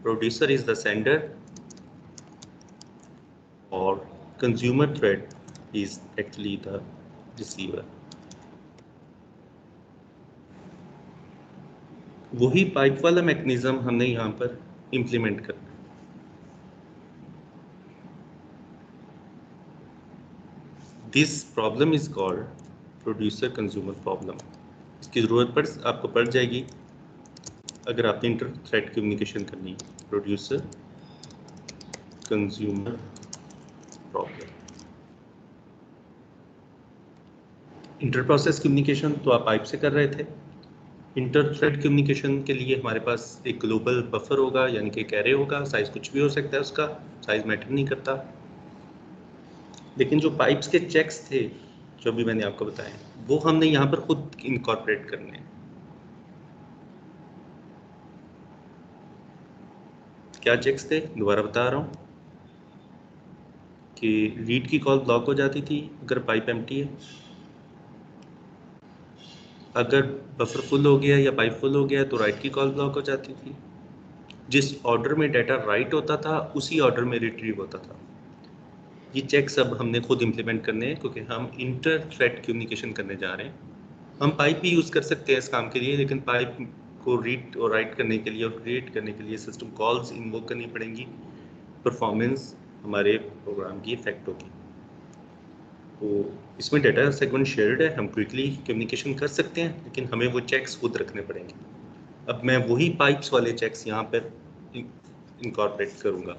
प्रोड्यूसर इज द सेंडर, और consumer thread is actually the receiver. वही पाइप वाला मैकेनिज्म हमने यहाँ पर इम्प्लीमेंट करना है। This problem is called producer consumer problem. इसकी ज़रूरत आपको पड़ जाएगी अगर आपने इंटर थ्रेड कम्युनिकेशन करनी है। Producer consumer problem. Inter process communication तो आप पाइप से कर रहे थे। इंटर थ्रेड कम्युनिकेशन के लिए हमारे पास एक ग्लोबल बफर होगा यानी कि एक एरे होगा। साइज कुछ भी हो सकता है, उसका साइज मैटर नहीं करता। लेकिन जो पाइप्स के चेक्स थे जो भी मैंने आपको बताए, वो हमने यहाँ पर खुद इनकॉर्पोरेट करने हैं। क्या चेक्स थे, दोबारा बता रहा हूँ कि रीड की कॉल ब्लॉक हो जाती थी अगर पाइप एम्प्टी है, अगर बफर फुल हो गया या पाइप फुल हो गया तो राइट की कॉल ब्लॉक हो जाती थी। जिस ऑर्डर में डाटा राइट होता था उसी ऑर्डर में रिट्रीव होता था। ये चेक्स अब हमने खुद इम्प्लीमेंट करने हैं क्योंकि हम इंटर थ्रेड कम्युनिकेशन करने जा रहे हैं। हम पाइप भी यूज़ कर सकते हैं इस काम के लिए, लेकिन पाइप को रीड और राइट करने के लिए और क्रिएट करने के लिए सिस्टम कॉल्स इन्वोक करनी पड़ेंगी। परफॉर्मेंस हमारे प्रोग्राम की इफेक्ट होगी। तो इसमें डाटा सेगमेंट शेयर्ड है, हम क्विकली कम्युनिकेशन कर सकते हैं, लेकिन हमें वो चेक्स खुद रखने पड़ेंगे। अब मैं वही पाइप्स वाले चेक्स यहाँ पर इनकॉर्पोरेट करूँगा।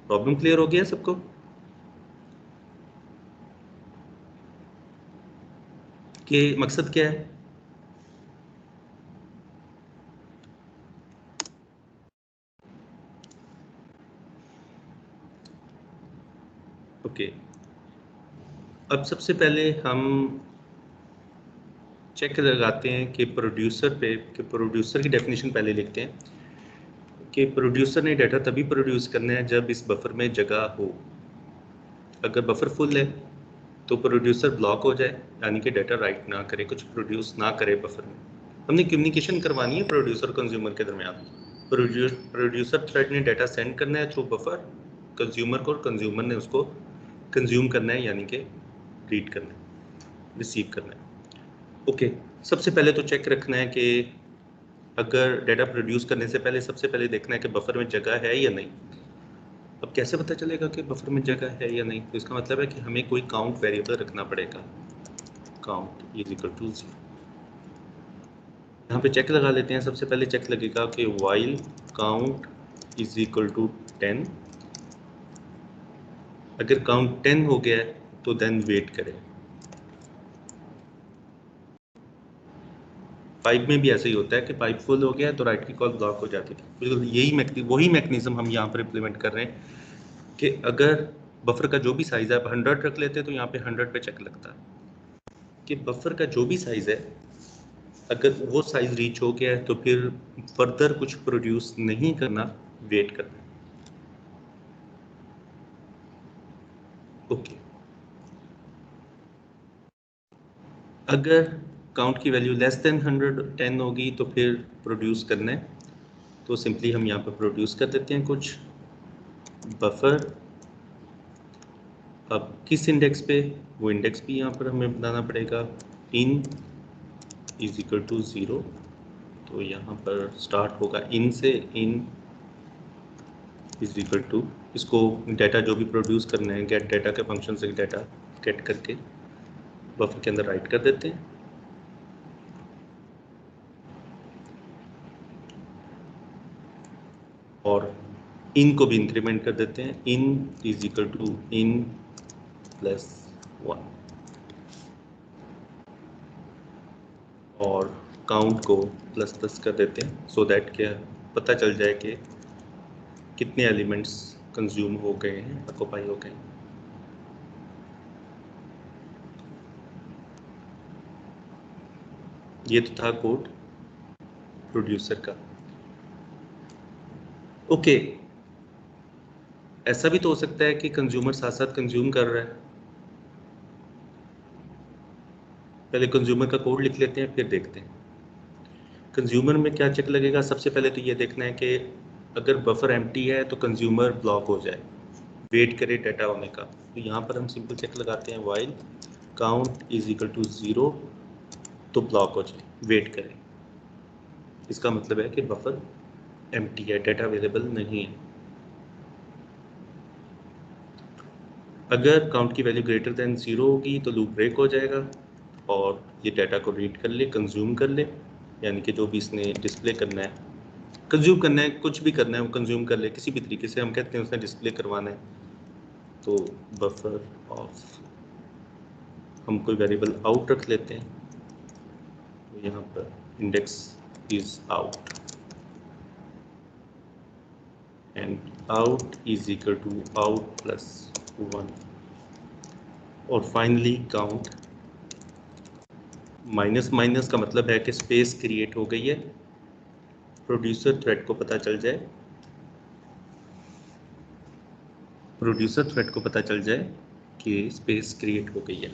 प्रॉब्लम क्लियर हो गया सबको? कि मकसद क्या है? ओके, अब सबसे पहले हम चेक लगाते हैं कि प्रोड्यूसर की डेफिनेशन पहले लिखते हैं कि प्रोड्यूसर ने डाटा तभी प्रोड्यूस करना है जब इस बफर में जगह हो। अगर बफर फुल है तो प्रोड्यूसर ब्लॉक हो जाए यानी कि डाटा राइट ना करे, कुछ प्रोड्यूस ना करे बफर में। हमने कम्युनिकेशन करवानी है प्रोड्यूसर कंज्यूमर के दरमियान। प्रोड्यूसर थ्रेड ने डाटा सेंड करना है थ्रू बफर कंज्यूमर को, और कंज्यूमर ने उसको कंज्यूम करना है यानी कि रीड करना है, रिसीव करना है। ओके, सबसे पहले तो चेक रखना है कि अगर डाटा प्रोड्यूस करने से पहले सबसे पहले देखना है कि बफर में जगह है या नहीं। अब कैसे पता चलेगा कि बफर में जगह है या नहीं? तो इसका मतलब है कि हमें कोई काउंट वेरिएबल रखना पड़ेगा। Count is equal to 0। यहाँ पे चेक लगा लेते हैं। सबसे पहले चेक लगेगा कि while count is equal to 10। अगर काउंट 10 हो गया है तो देन वेट करें। पाइप में भी ऐसा ही होता है कि पाइप फुल हो गया तो राइट की कॉल ब्लॉक हो जाती है। बिल्कुल वही मैकेनिज्म हम यहाँ पर इम्प्लीमेंट कर रहे हैं कि अगर बफर का जो भी साइज़ है, आप 100 रख लेते हैं तो यहाँ पे 100 पे चेक लगता है कि बफर का जो भी साइज़ है, अगर वो साइज़ रीच हो गया है तो फिर फर्दर कुछ प्रोड्यूस नहीं करना, वेट करना है। ओके, अगर काउंट की वैल्यू लेस देन 110 होगी तो फिर प्रोड्यूस करना है। तो सिंपली हम यहाँ पर प्रोड्यूस कर देते हैं कुछ बफर। अब किस इंडेक्स पे, वो इंडेक्स भी यहाँ पर हमें बनाना पड़ेगा। इन इज इक्वल टू 0, तो यहाँ पर स्टार्ट होगा इन से। इन इज इक्वल टू, इसको डाटा जो भी प्रोड्यूस करना है गेट डाटा के फंक्शन से डाटा गेट करके बफर के अंदर राइट कर देते हैं। और इन को भी इंक्रीमेंट कर देते हैं। In is equal to in plus 1, और काउंट को प्लस प्लस कर देते हैं सो दैट क्या पता चल जाए कि कितने एलिमेंट्स कंज्यूम हो गए हैं, ऑक्यूपाई हो गए हैं। ये तो था कोड प्रोड्यूसर का। ओके, ऐसा भी तो हो सकता है कि कंज्यूमर साथ साथ कंज्यूम कर रहा है। पहले कंज्यूमर का कोड लिख लेते हैं फिर देखते हैं कंज्यूमर में क्या चेक लगेगा। सबसे पहले तो ये देखना है कि अगर बफर एम्प्टी है तो कंज्यूमर ब्लॉक हो जाए, वेट करे डाटा होने का। तो यहाँ पर हम सिंपल चेक लगाते हैं while count is equal to 0, तो ब्लॉक हो जाए, वेट करें। इसका मतलब है कि बफर एम्प्टी है, डाटा अवेलेबल नहीं है। अगर काउंट की वैल्यू ग्रेटर देन 0 होगी तो लूप ब्रेक हो जाएगा और ये डाटा को रीड कर ले, कंज्यूम कर ले, यानी कि जो भी इसने डिस्प्ले करना है, कंज्यूम करना है, कुछ भी करना है वो कंज्यूम कर ले किसी भी तरीके से। हम कहते हैं उसने डिस्प्ले करवाना है, तो बफर ऑफ, हम कोई वेरिएबल आउट रख लेते हैं। तो यहाँ पर index is out and out is equal to out plus 1, और फाइनली काउंट माइनस माइनस का मतलब है कि स्पेस क्रिएट हो गई है, प्रोड्यूसर थ्रेड को पता चल जाए, प्रोड्यूसर थ्रेड को पता चल जाए कि स्पेस क्रिएट हो गई है।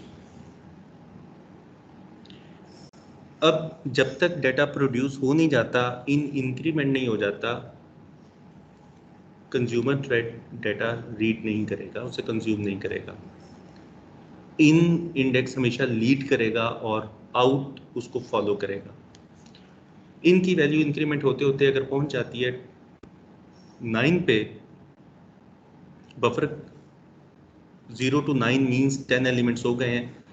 अब जब तक डाटा प्रोड्यूस हो नहीं जाता, इंक्रीमेंट नहीं हो जाता, कंज्यूमर थ्रेड डाटा रीड नहीं करेगा, उसे कंज्यूम नहीं करेगा। इन इंडेक्स हमेशा लीड करेगा और आउट उसको फॉलो करेगा। इन की वैल्यू इंक्रीमेंट होते होते अगर पहुंच जाती है 9 पे, बफर 0 to 9 मीन्स 10 एलिमेंट्स हो गए हैं,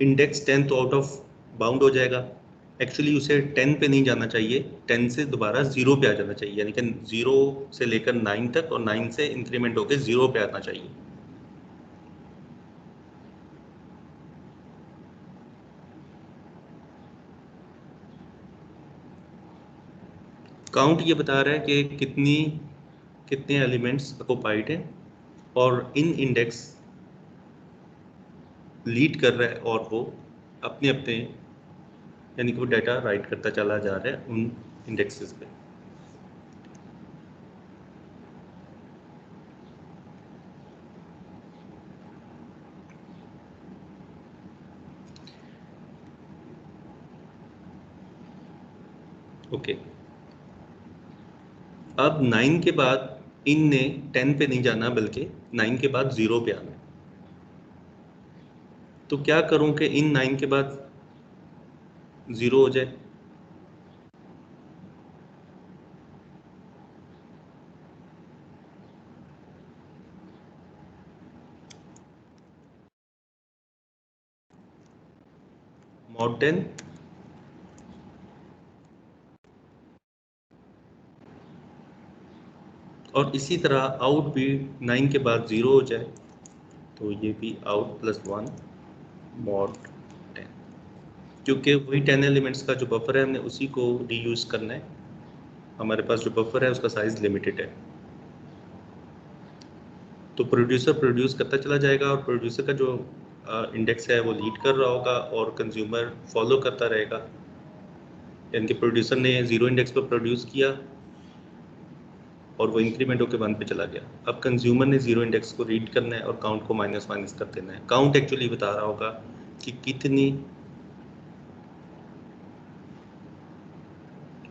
इंडेक्स 10 तो आउट ऑफ बाउंड हो जाएगा। एक्चुअली उसे 10 पे नहीं जाना चाहिए, 10 से दोबारा 0 पे आ जाना चाहिए, यानी कि 0 से लेकर 9 तक और 9 से इंक्रीमेंट होकर 0 पे आना चाहिए। काउंट ये बता रहा है कि कितने एलिमेंट्स ऑक्युपाइड हैं और इन इंडेक्स लीड कर रहा है और वो अपने अपने, यानी कि वो डाटा राइट करता चला जा रहा है उन इंडेक्सेस पे। ओके, अब 9 के बाद इन ने 10 पे नहीं जाना बल्कि 9 के बाद 0 पे आना है। तो क्या करूं कि इन 9 के बाद 0 हो जाए? mod 10 और इसी तरह आउट भी 9 के बाद 0 हो जाए, तो ये भी आउट प्लस 1 mod 10, क्योंकि वही 10 एलिमेंट्स का जो बफर है हमने उसी को रीयूज करना है। हमारे पास जो बफर है उसका साइज लिमिटेड है, तो प्रोड्यूसर प्रोड्यूस करता चला जाएगा और प्रोड्यूसर का जो इंडेक्स है वो लीड कर रहा होगा और कंज्यूमर फॉलो करता रहेगा। यानी कि प्रोड्यूसर ने 0 इंडेक्स पर प्रोड्यूस किया और वो इंक्रीमेंट होकर 1 पे चला गया। अब कंज्यूमर ने 0 इंडेक्स को रीड करना है और काउंट को माइनस माइनस कर देना है। काउंट एक्चुअली बता रहा होगा कि कितनी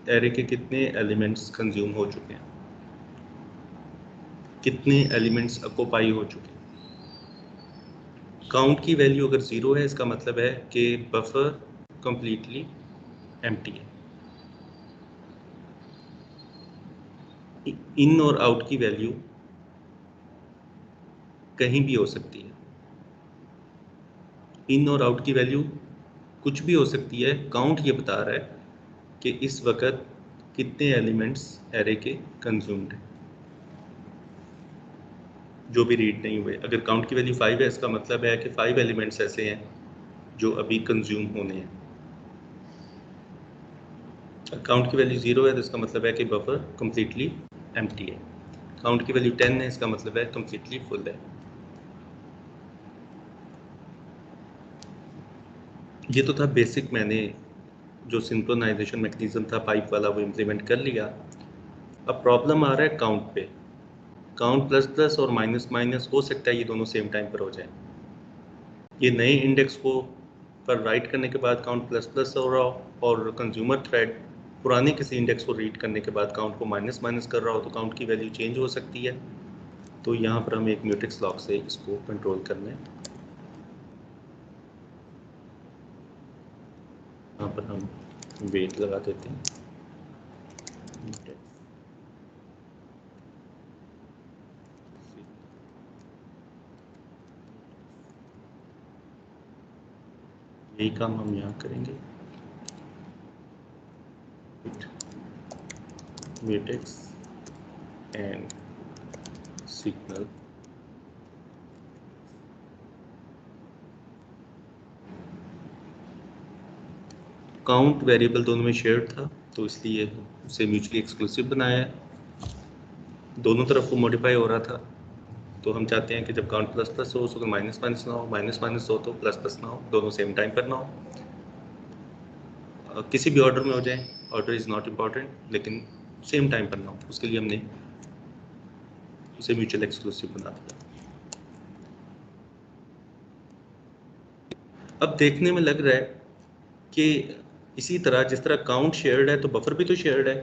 एरे के कितने एलिमेंट्स कंज्यूम हो चुके हैं, कितने एलिमेंट्स ऑक्युपाई हो चुके हैं। काउंट की वैल्यू अगर 0 है इसका मतलब है कि बफर कंप्लीटली एम्प्टी है। इन और आउट की वैल्यू कहीं भी हो सकती है। इन और आउट की वैल्यू कुछ भी हो सकती है। काउंट ये बता रहा है कि इस वक्त कितने एलिमेंट्स एरे के कंज्यूम्ड हैं जो भी रीड नहीं हुए। अगर काउंट की वैल्यू 5 है इसका मतलब है कि 5 एलिमेंट्स ऐसे हैं जो अभी कंज्यूम होने हैं। काउंट की वैल्यू 0 है तो इसका मतलब है कि बफर कंप्लीटली एम्प्टी है। काउंट की वैल्यू 10 है इसका मतलब है कंप्लीटली फुल है। ये तो था बेसिक, मैंने जो सिंक्रोनाइजेशन मैकेनिज्म था पाइप वाला वो इम्प्लीमेंट कर लिया। अब प्रॉब्लम आ रहा है काउंट पे। काउंट प्लस प्लस और माइनस माइनस हो सकता है ये दोनों सेम टाइम पर हो जाए। ये नए इंडेक्स को पर राइट करने के बाद काउंट प्लस प्लस हो रहा हो और कंज्यूमर थ्रेड पुराने किसी इंडेक्स को रीड करने के बाद काउंट को माइनस माइनस कर रहा हो तो काउंट की वैल्यू चेंज हो सकती है। तो यहाँ पर हम एक म्यूटेक्स लॉक से इसको कंट्रोल करना है। यहाँ पर हम वेट लगा देते हैं। यही काम हम यहाँ करेंगे। Mutex and signal count variable दोनों में शेयर्ड था तो इसलिए उसे म्यूचुअली एक्सक्लूसिव बनाया है। दोनों तरफ वो मॉडिफाई हो रहा था तो हम चाहते हैं कि जब काउंट प्लस प्लस हो तो माइनस माइनस ना हो, माइनस माइनस हो तो प्लस प्लस ना हो, दोनों सेम टाइम पर ना हो। किसी भी ऑर्डर में हो जाए, ऑर्डर इज़ नॉट इम्पॉर्टेंट, लेकिन सेम टाइम पर ना हो। उसके लिए हमने उसे म्यूचुअल एक्सक्लूसिव बना दिया। अब देखने में लग रहा है कि इसी तरह जिस तरह काउंट शेयर्ड है तो बफर भी तो शेयर्ड है।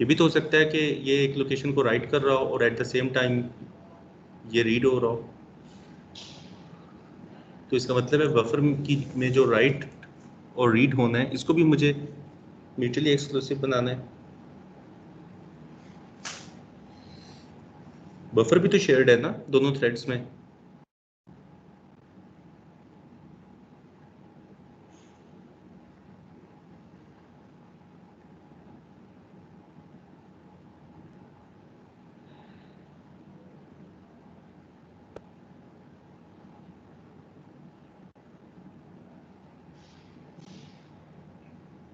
ये भी तो हो सकता है कि ये एक लोकेशन को राइट कर रहा हो और एट द सेम टाइम ये रीड हो रहा हो। तो इसका मतलब है बफर की में जो राइट और रीड होना है इसको भी मुझे म्यूचुअली एक्सक्लूसिव बनाना है। बफर भी तो शेयर्ड है ना दोनों थ्रेड्स में।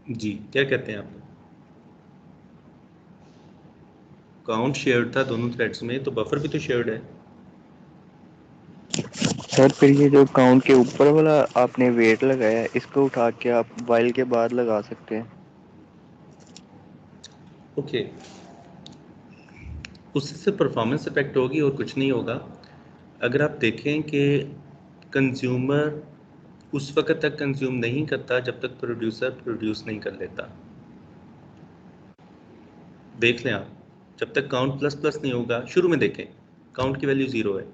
जी क्या कहते हैं आप? काउंट शेयर्ड था दोनों थ्रेड्स में तो बफर भी तो शेयर्ड है। सर फिर ये जो काउंट के ऊपर वाला आपने वेट लगाया है इसको उठा के आप वाइल के बाद लगा सकते हैं। ओके, उससे परफॉर्मेंस इफेक्ट होगी और कुछ नहीं होगा। अगर आप देखें कि कंज्यूमर उस वक्त तक कंज्यूम नहीं करता जब तक प्रोड्यूसर प्रोड्यूस नहीं कर लेता। देख लें आप, जब तक काउंट प्लस प्लस नहीं होगा, शुरू में देखें काउंट की वैल्यू 0 है।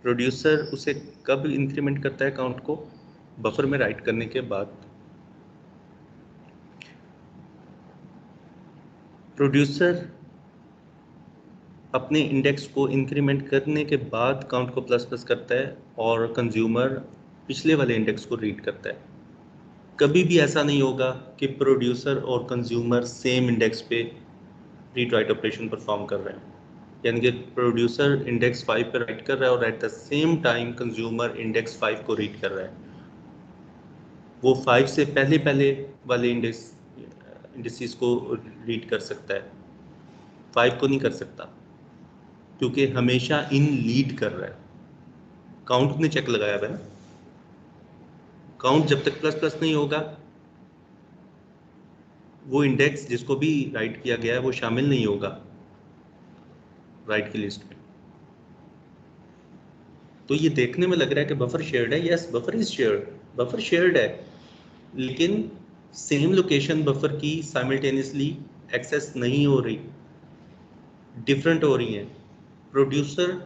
प्रोड्यूसर उसे कब इंक्रीमेंट करता है काउंट को? बफर में राइट करने के बाद। प्रोड्यूसर अपने इंडेक्स को इंक्रीमेंट करने के बाद काउंट को प्लस प्लस करता है और कंज्यूमर पिछले वाले इंडेक्स को रीड करता है। कभी भी ऐसा नहीं होगा कि प्रोड्यूसर और कंज्यूमर सेम इंडेक्स पे रीड राइट ऑपरेशन परफॉर्म कर रहे हैं। यानी कि प्रोड्यूसर इंडेक्स 5 पे राइट कर रहा है और at the same time consumer index 5 को रीड कर रहा है। वो 5 से पहले पहले वाले इंडेक्सिस को रीड कर सकता है, 5 को नहीं कर सकता, क्योंकि हमेशा इन लीड कर रहा है। काउंट ने चेक लगाया है ना, काउंट जब तक प्लस प्लस नहीं होगा वो इंडेक्स जिसको भी राइट किया गया है वो शामिल नहीं होगा राइट की लिस्ट में। तो ये देखने में लग रहा है कि बफर शेयर्ड है, yes buffer is shared, buffer shared है, लेकिन सेम लोकेशन बफर की साइमल्टेनियसली एक्सेस नहीं हो रही, डिफरेंट हो रही है। प्रोड्यूसर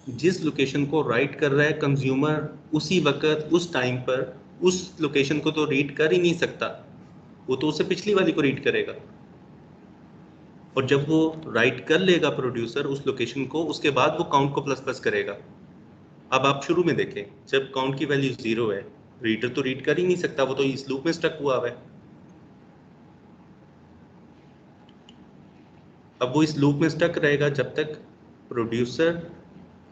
जिस लोकेशन को राइट कर रहा है, कंज्यूमर उसी वक्त उस टाइम पर उस लोकेशन को तो रीड कर ही नहीं सकता, वो तो उसे पिछली वाली को रीड करेगा। और जब वो राइट कर लेगा प्रोड्यूसर उस लोकेशन को, उसके बाद वो काउंट को प्लस प्लस करेगा। अब आप शुरू में देखें, जब काउंट की वैल्यू 0 है, रीडर तो रीड कर ही नहीं सकता, वो तो इस लूप में स्टक हुआ है। अब वो इस लूप में स्टक रहेगा जब तक प्रोड्यूसर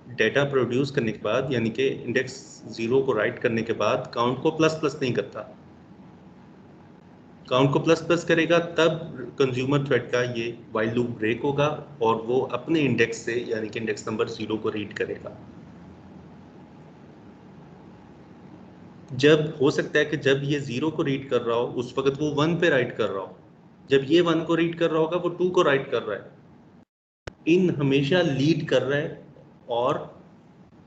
डेटा प्रोड्यूस करने के बाद, यानी कि इंडेक्स 0 को राइट करने के बाद काउंट को प्लस प्लस नहीं करता। काउंट को प्लस प्लस करेगा तब कंज्यूमर थ्रेड का ये वाइल लूप ब्रेक होगा और वो अपने इंडेक्स से, यानी कि इंडेक्स नंबर 0 को रीड करेगा। जब हो सकता है कि जब ये 0 को रीड कर रहा हो उस वक्त वो 1 पे राइट कर रहा हो, जब ये 1 को रीड कर रहा होगा वो 2 को राइट कर रहा है। इन हमेशा लीड कर रहा है और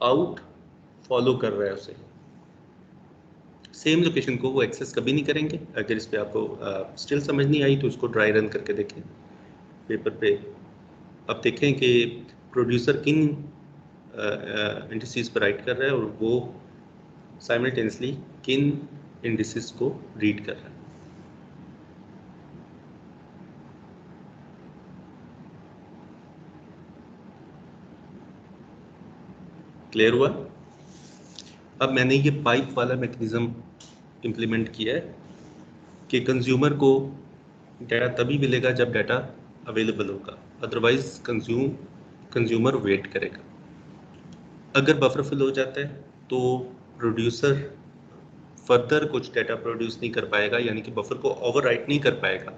आउट फॉलो कर रहा है उसे। सेम लोकेशन को वो एक्सेस कभी नहीं करेंगे। अगर इस पे आपको स्टिल समझ नहीं आई तो इसको ड्राई रन करके देखें पेपर पे। अब देखें कि प्रोड्यूसर किन इंडिसेस पर राइट कर रहा है और वो साइमल्टेनियसली किन इंडिसेस को रीड कर रहा है। क्लियर हुआ? अब मैंने ये पाइप वाला मैकेनिज्म इम्प्लीमेंट किया है कि कंज्यूमर को डाटा तभी मिलेगा जब डाटा अवेलेबल होगा, अदरवाइज कंज्यूमर वेट करेगा। अगर बफर फिल हो जाता है तो प्रोड्यूसर फर्दर कुछ डाटा प्रोड्यूस नहीं कर पाएगा, यानी कि बफर को ओवरराइट नहीं कर पाएगा,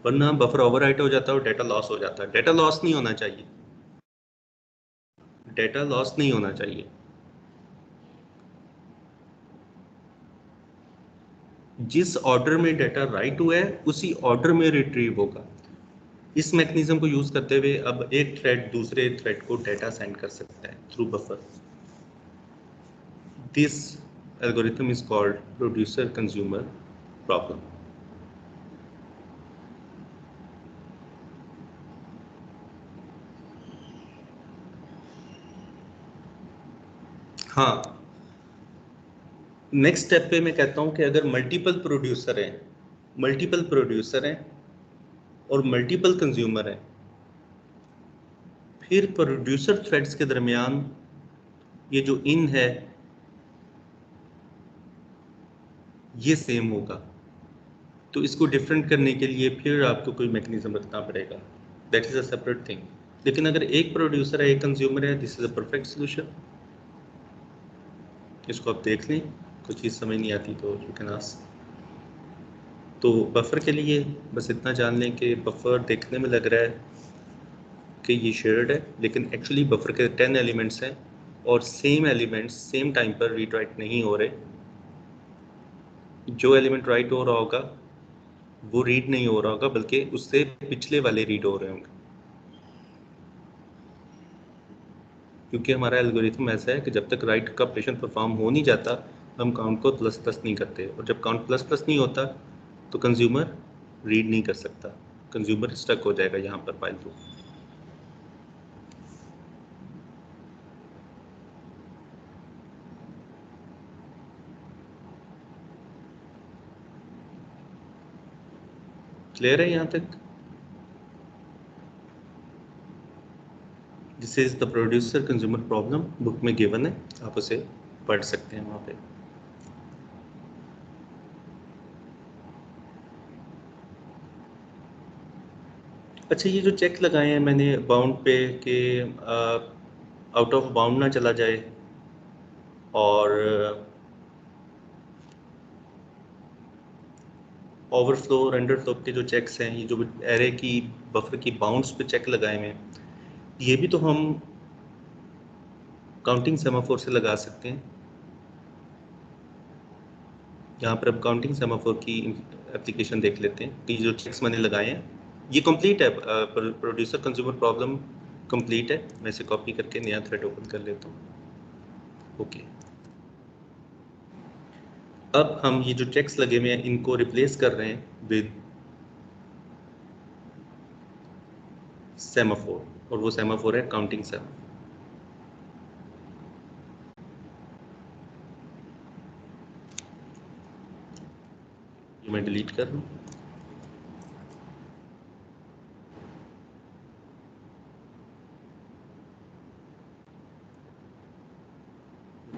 वरना बफर ओवरराइट हो जाता है और डाटा लॉस हो जाता है। डाटा लॉस नहीं होना चाहिए, डाटा लॉस नहीं होना चाहिए। जिस ऑर्डर में डाटा राइट हुआ है उसी ऑर्डर में रिट्रीव होगा। इस मैकेनिज्म को यूज करते हुए अब एक थ्रेड दूसरे थ्रेड को डाटा सेंड कर सकता है through buffer. This algorithm is called producer consumer problem. हाँ, नेक्स्ट स्टेप पे मैं कहता हूं कि अगर मल्टीपल प्रोड्यूसर हैं और मल्टीपल कंज्यूमर हैं, फिर प्रोड्यूसर थ्रेड्स के दरमियान ये जो इन है ये सेम होगा। तो इसको डिफरेंट करने के लिए फिर आपको कोई मैकेनिज्म रखना पड़ेगा, that is a separate thing. लेकिन अगर एक प्रोड्यूसर है एक कंज्यूमर है, this is a perfect solution. इसको आप देख लें, कुछ चीज़ समझ नहीं आती तो यू कैन आस्क। तो बफर के लिए बस इतना जान लें कि बफर देखने में लग रहा है कि ये शेयर्ड है, लेकिन एक्चुअली बफर के 10 एलिमेंट्स हैं और सेम एलिमेंट्स सेम टाइम पर रीड राइट नहीं हो रहे। जो एलिमेंट राइट हो रहा होगा वो रीड नहीं हो रहा होगा, बल्कि उससे पिछले वाले रीड हो रहे होंगे। क्योंकि हमारा एल्गोरिथम ऐसा है कि जब तक राइट का ऑपरेशन परफॉर्म हो नहीं जाता हम काउंट को प्लस प्लस नहीं करते, और जब काउंट प्लस प्लस नहीं होता तो कंज्यूमर रीड नहीं कर सकता, कंज्यूमर स्टक हो जाएगा यहाँ पर फाइल को। क्लियर है यहाँ तक? This is the producer consumer problem, book में गिवन है, आप उसे पढ़ सकते हैं वहाँ पे। अच्छा, ये जो चेक लगाए हैं मैंने बाउंड पे कि आउट ऑफ बाउंड ना चला जाए, और ओवरफ्लो और अंडरफ्लो के जो चेक्स हैं, ये जो एरे की बफर की बाउंड्स पे चेक लगाए हुए हैं, ये भी तो हम काउंटिंग सेमाफोर से लगा सकते हैं। यहाँ पर अब काउंटिंग सेमाफोर की एप्लीकेशन देख लेते हैं कि जो चेक्स मैंने लगाए हैं ये कंप्लीट है। प्रोड्यूसर कंज्यूमर प्रॉब्लम कंप्लीट है। मैं इसे कॉपी करके नया थ्रेड ओपन कर लेता हूँ। ओके, अब हम ये जो चेक्स लगे हुए हैं इनको रिप्लेस कर रहे हैं विद सेमाफोर, और वो सेमाफोर है काउंटिंग सेमाफोर। ये मैं डिलीट कर रहा हूँ।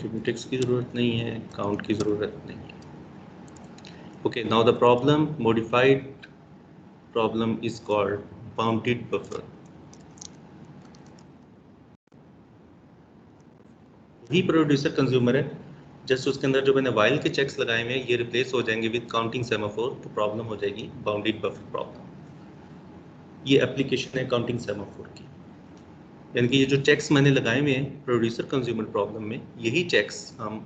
म्यूटेक्स की ज़रूरत नहीं है, काउंट की ज़रूरत नहीं है। Okay, now the problem modified problem is called bounded buffer. वही प्रोड्यूसर कंज्यूमर है, जस्ट उसके अंदर जो मैंने वाइल के चेक्स लगाए हुए हैं ये रिप्लेस हो जाएंगे विद काउंटिंग सेमाफोर, तो प्रॉब्लम हो जाएगी बाउंडेड बफर प्रॉब्लम। ये एप्लीकेशन है काउंटिंग सेमाफोर की, यानी कि ये जो चेक्स मैंने लगाए हुए हैं प्रोड्यूसर कंज्यूमर प्रॉब्लम में, यही चेक्स हम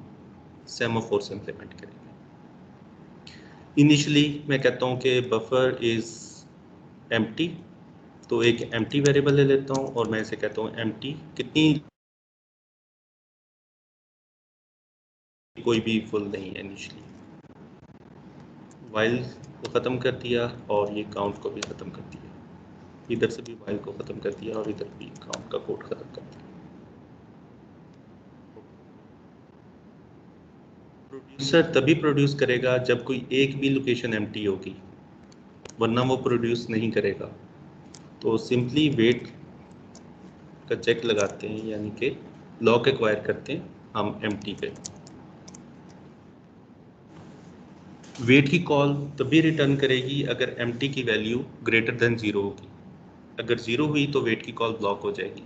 सेमाफोर से इम्प्लीमेंट करेंगे। इनिशियली मैं कहता हूँ कि बफर इज एम्प्टी, तो एक एम्प्टी वेरिएबल ले लेता हूँ और मैं इसे कहता हूँ एम्प्टी कितनी, कोई भी फुल नहीं है इनिशियली। वाइल को ख़त्म कर दिया और ये काउंट को भी ख़त्म कर दिया, इधर से भी वाइल को ख़त्म कर दिया और इधर भी काउंट का कोड ख़त्म कर दिया। प्रोड्यूसर तभी प्रोड्यूस करेगा जब कोई एक भी लोकेशन एम्प्टी होगी, वरना वो प्रोड्यूस नहीं करेगा। तो सिंपली वेट का चेक लगाते हैं, यानी कि लॉक एक्वायर करते हैं हम एम्प्टी पे। वेट की कॉल तभी रिटर्न करेगी अगर एम्प्टी की वैल्यू ग्रेटर देन 0 होगी। अगर 0 हुई तो वेट की कॉल ब्लॉक हो जाएगी।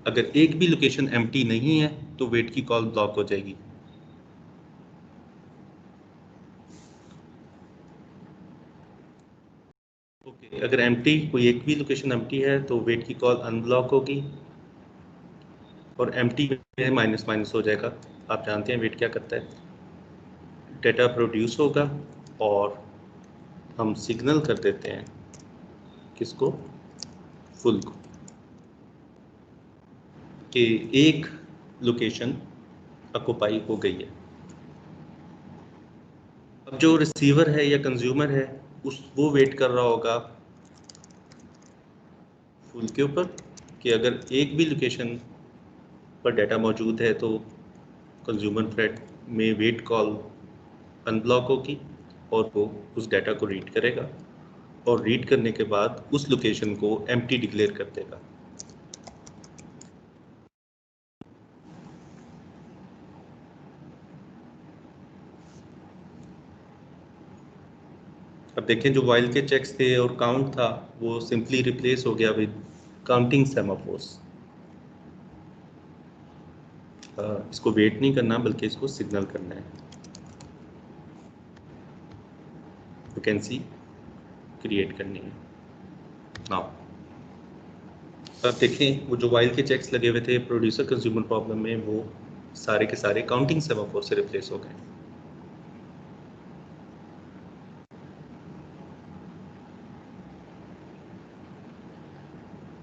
अगर एक भी लोकेशन एम्प्टी नहीं है तो वेट की कॉल ब्लॉक हो जाएगी। ओके, अगर एम्प्टी कोई एक भी लोकेशन एम्प्टी है तो वेट की कॉल अनब्लॉक होगी और एम्प्टी में माइनस माइनस हो जाएगा। आप जानते हैं वेट क्या करता है, डेटा प्रोड्यूस होगा और हम सिग्नल कर देते हैं किसको, फुल को, कि एक लोकेशन ऑक्युपाई हो गई है। अब जो रिसीवर है या कंज्यूमर है वो वेट कर रहा होगा फुल के ऊपर कि अगर एक भी लोकेशन पर डाटा मौजूद है तो कंज्यूमर थ्रेड में वेट कॉल अनब्लॉक होगी और वो उस डाटा को रीड करेगा और रीड करने के बाद उस लोकेशन को एम्प्टी डिक्लेयर कर देगा। अब देखें जो वाइल के चेक्स थे और काउंट था वो सिंपली रिप्लेस हो गया विद काउंटिंग सेमाफोर्स। इसको वेट नहीं करना बल्कि इसको सिग्नल करना है। वैकेंसी क्रिएट करनी है। नाउ अब देखें वो जो वाइल के चेक्स लगे हुए थे प्रोड्यूसर कंज्यूमर प्रॉब्लम में, वो सारे के सारे काउंटिंग सेमाफोर से रिप्लेस हो गए।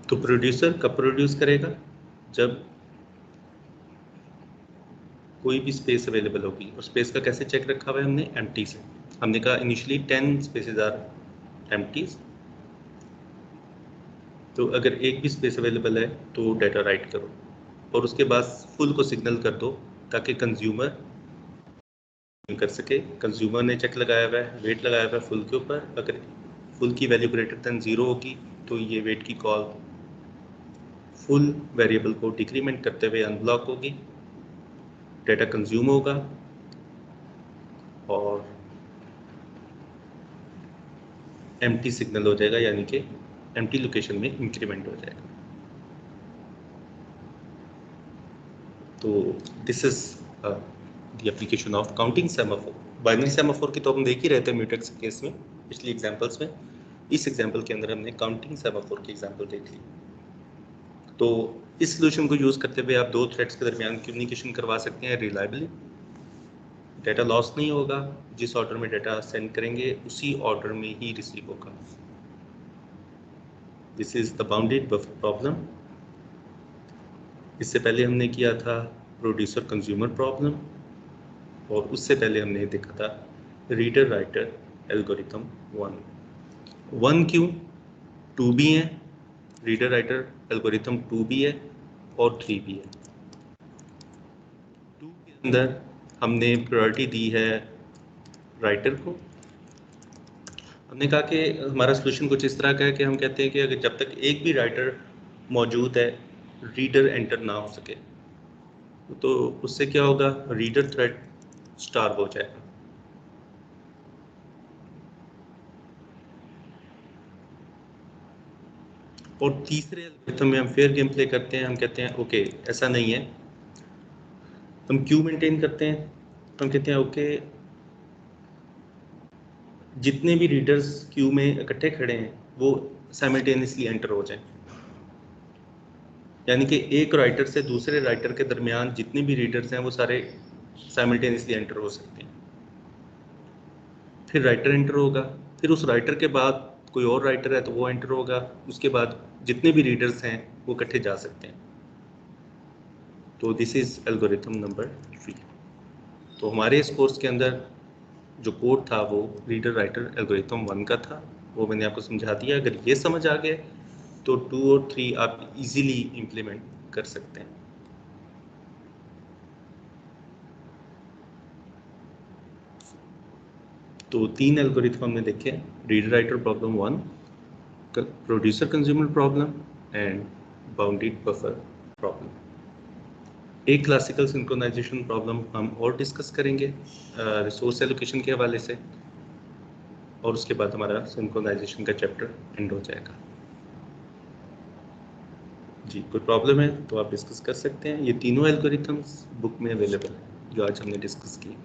तो प्रोड्यूसर कब प्रोड्यूस करेगा, जब कोई भी स्पेस अवेलेबल होगी। और स्पेस का कैसे चेक रखा हुआ है हमने, एम्प्टी से। हमने कहा इनिशियली 10 स्पेसेस आर एम्प्टीज, तो अगर एक भी स्पेस अवेलेबल है तो डाटा राइट करो और उसके बाद फुल को सिग्नल कर दो ताकि कंज्यूमर कर सके। कंज्यूमर ने चेक लगाया हुआ है, वेट लगाया हुआ है फुल के ऊपर, अगर फुल की वैल्यू ग्रेटर देन 0 होगी तो ये वेट की कॉल फुल वेरिएबल को डिक्रीमेंट करते हुए अनब्लॉक होगी, डाटा कंज्यूम होगा और एम्प्टी सिग्नल हो जाएगा, यानी कि एम्प्टी लोकेशन में इंक्रीमेंट हो जाएगा। तो this is the application of counting semaphore. Binary semaphore की तो हम देख ही रहे थे म्यूटेक्स केस में, पिछली एग्जांपल्स में। इस एग्जांपल के अंदर हमने काउंटिंग सेमाफोर की एग्जांपल देख ली। तो इस सोल्यूशन को यूज़ करते हुए आप दो थ्रेड्स के दरमियान कम्युनिकेशन करवा सकते हैं रिलायबली। डाटा लॉस नहीं होगा, जिस ऑर्डर में डाटा सेंड करेंगे उसी ऑर्डर में ही रिसीव होगा। This is the bounded buffer problem. इससे पहले हमने किया था प्रोड्यूसर कंज्यूमर प्रॉब्लम, और उससे पहले हमने देखा था रीडर राइटर एल्गोरिथम 1 क्यों 2 भी है, रीडर राइटर एल्गोरिथम 2 भी है और 3 भी है। 2 के अंदर हमने प्रायोरिटी दी है राइटर को। हमने कहा कि हमारा सोल्यूशन कुछ इस तरह का है कि हम कहते हैं कि अगर जब तक एक भी राइटर मौजूद है रीडर एंटर ना हो सके, तो उससे क्या होगा, रीडर थ्रेड स्टार्व हो जाएगा। और तीसरे एल्गोरिथम में हम फेयर गेम प्ले करते हैं। हम कहते हैं ओके ऐसा नहीं है, हम क्यू मेंटेन करते हैं। हम कहते हैं ओके जितने भी रीडर्स क्यू में इकट्ठे खड़े हैं वो साइमल्टेनियसली एंटर हो जाएं, यानी कि एक राइटर से दूसरे राइटर के दरमियान जितने भी रीडर्स हैं वो सारे साइमल्टेनियसली एंटर हो सकते हैं। फिर राइटर एंटर होगा, फिर उस राइटर के बाद कोई और राइटर है तो वो एंटर होगा, उसके बाद जितने भी रीडर्स हैं वो इकट्ठे जा सकते हैं। तो दिस इज एल्गोरिथम नंबर 3। तो हमारे इस कोर्स के अंदर जो कोड था वो रीडर राइटर एल्गोरिथम 1 का था, वो मैंने आपको समझा दिया। अगर ये समझ आ गए तो 2 और 3 आप इजीली इम्प्लीमेंट कर सकते हैं। तो 3 एल्गोरिथम हमने देखे, reader writer problem 1, producer consumer problem and bounded buffer problem. एक क्लासिकल सिंक्रोनाइजेशन प्रॉब्लम हम और डिस्कस करेंगे रिसोर्स एलोकेशन के हवाले से, और उसके बाद हमारा सिंक्रोनाइजेशन का चैप्टर एंड हो जाएगा। जी कोई प्रॉब्लम है तो आप डिस्कस कर सकते हैं। ये तीनों एल्गोरिथम्स बुक में अवेलेबल हैं जो आज हमने डिस्कस की।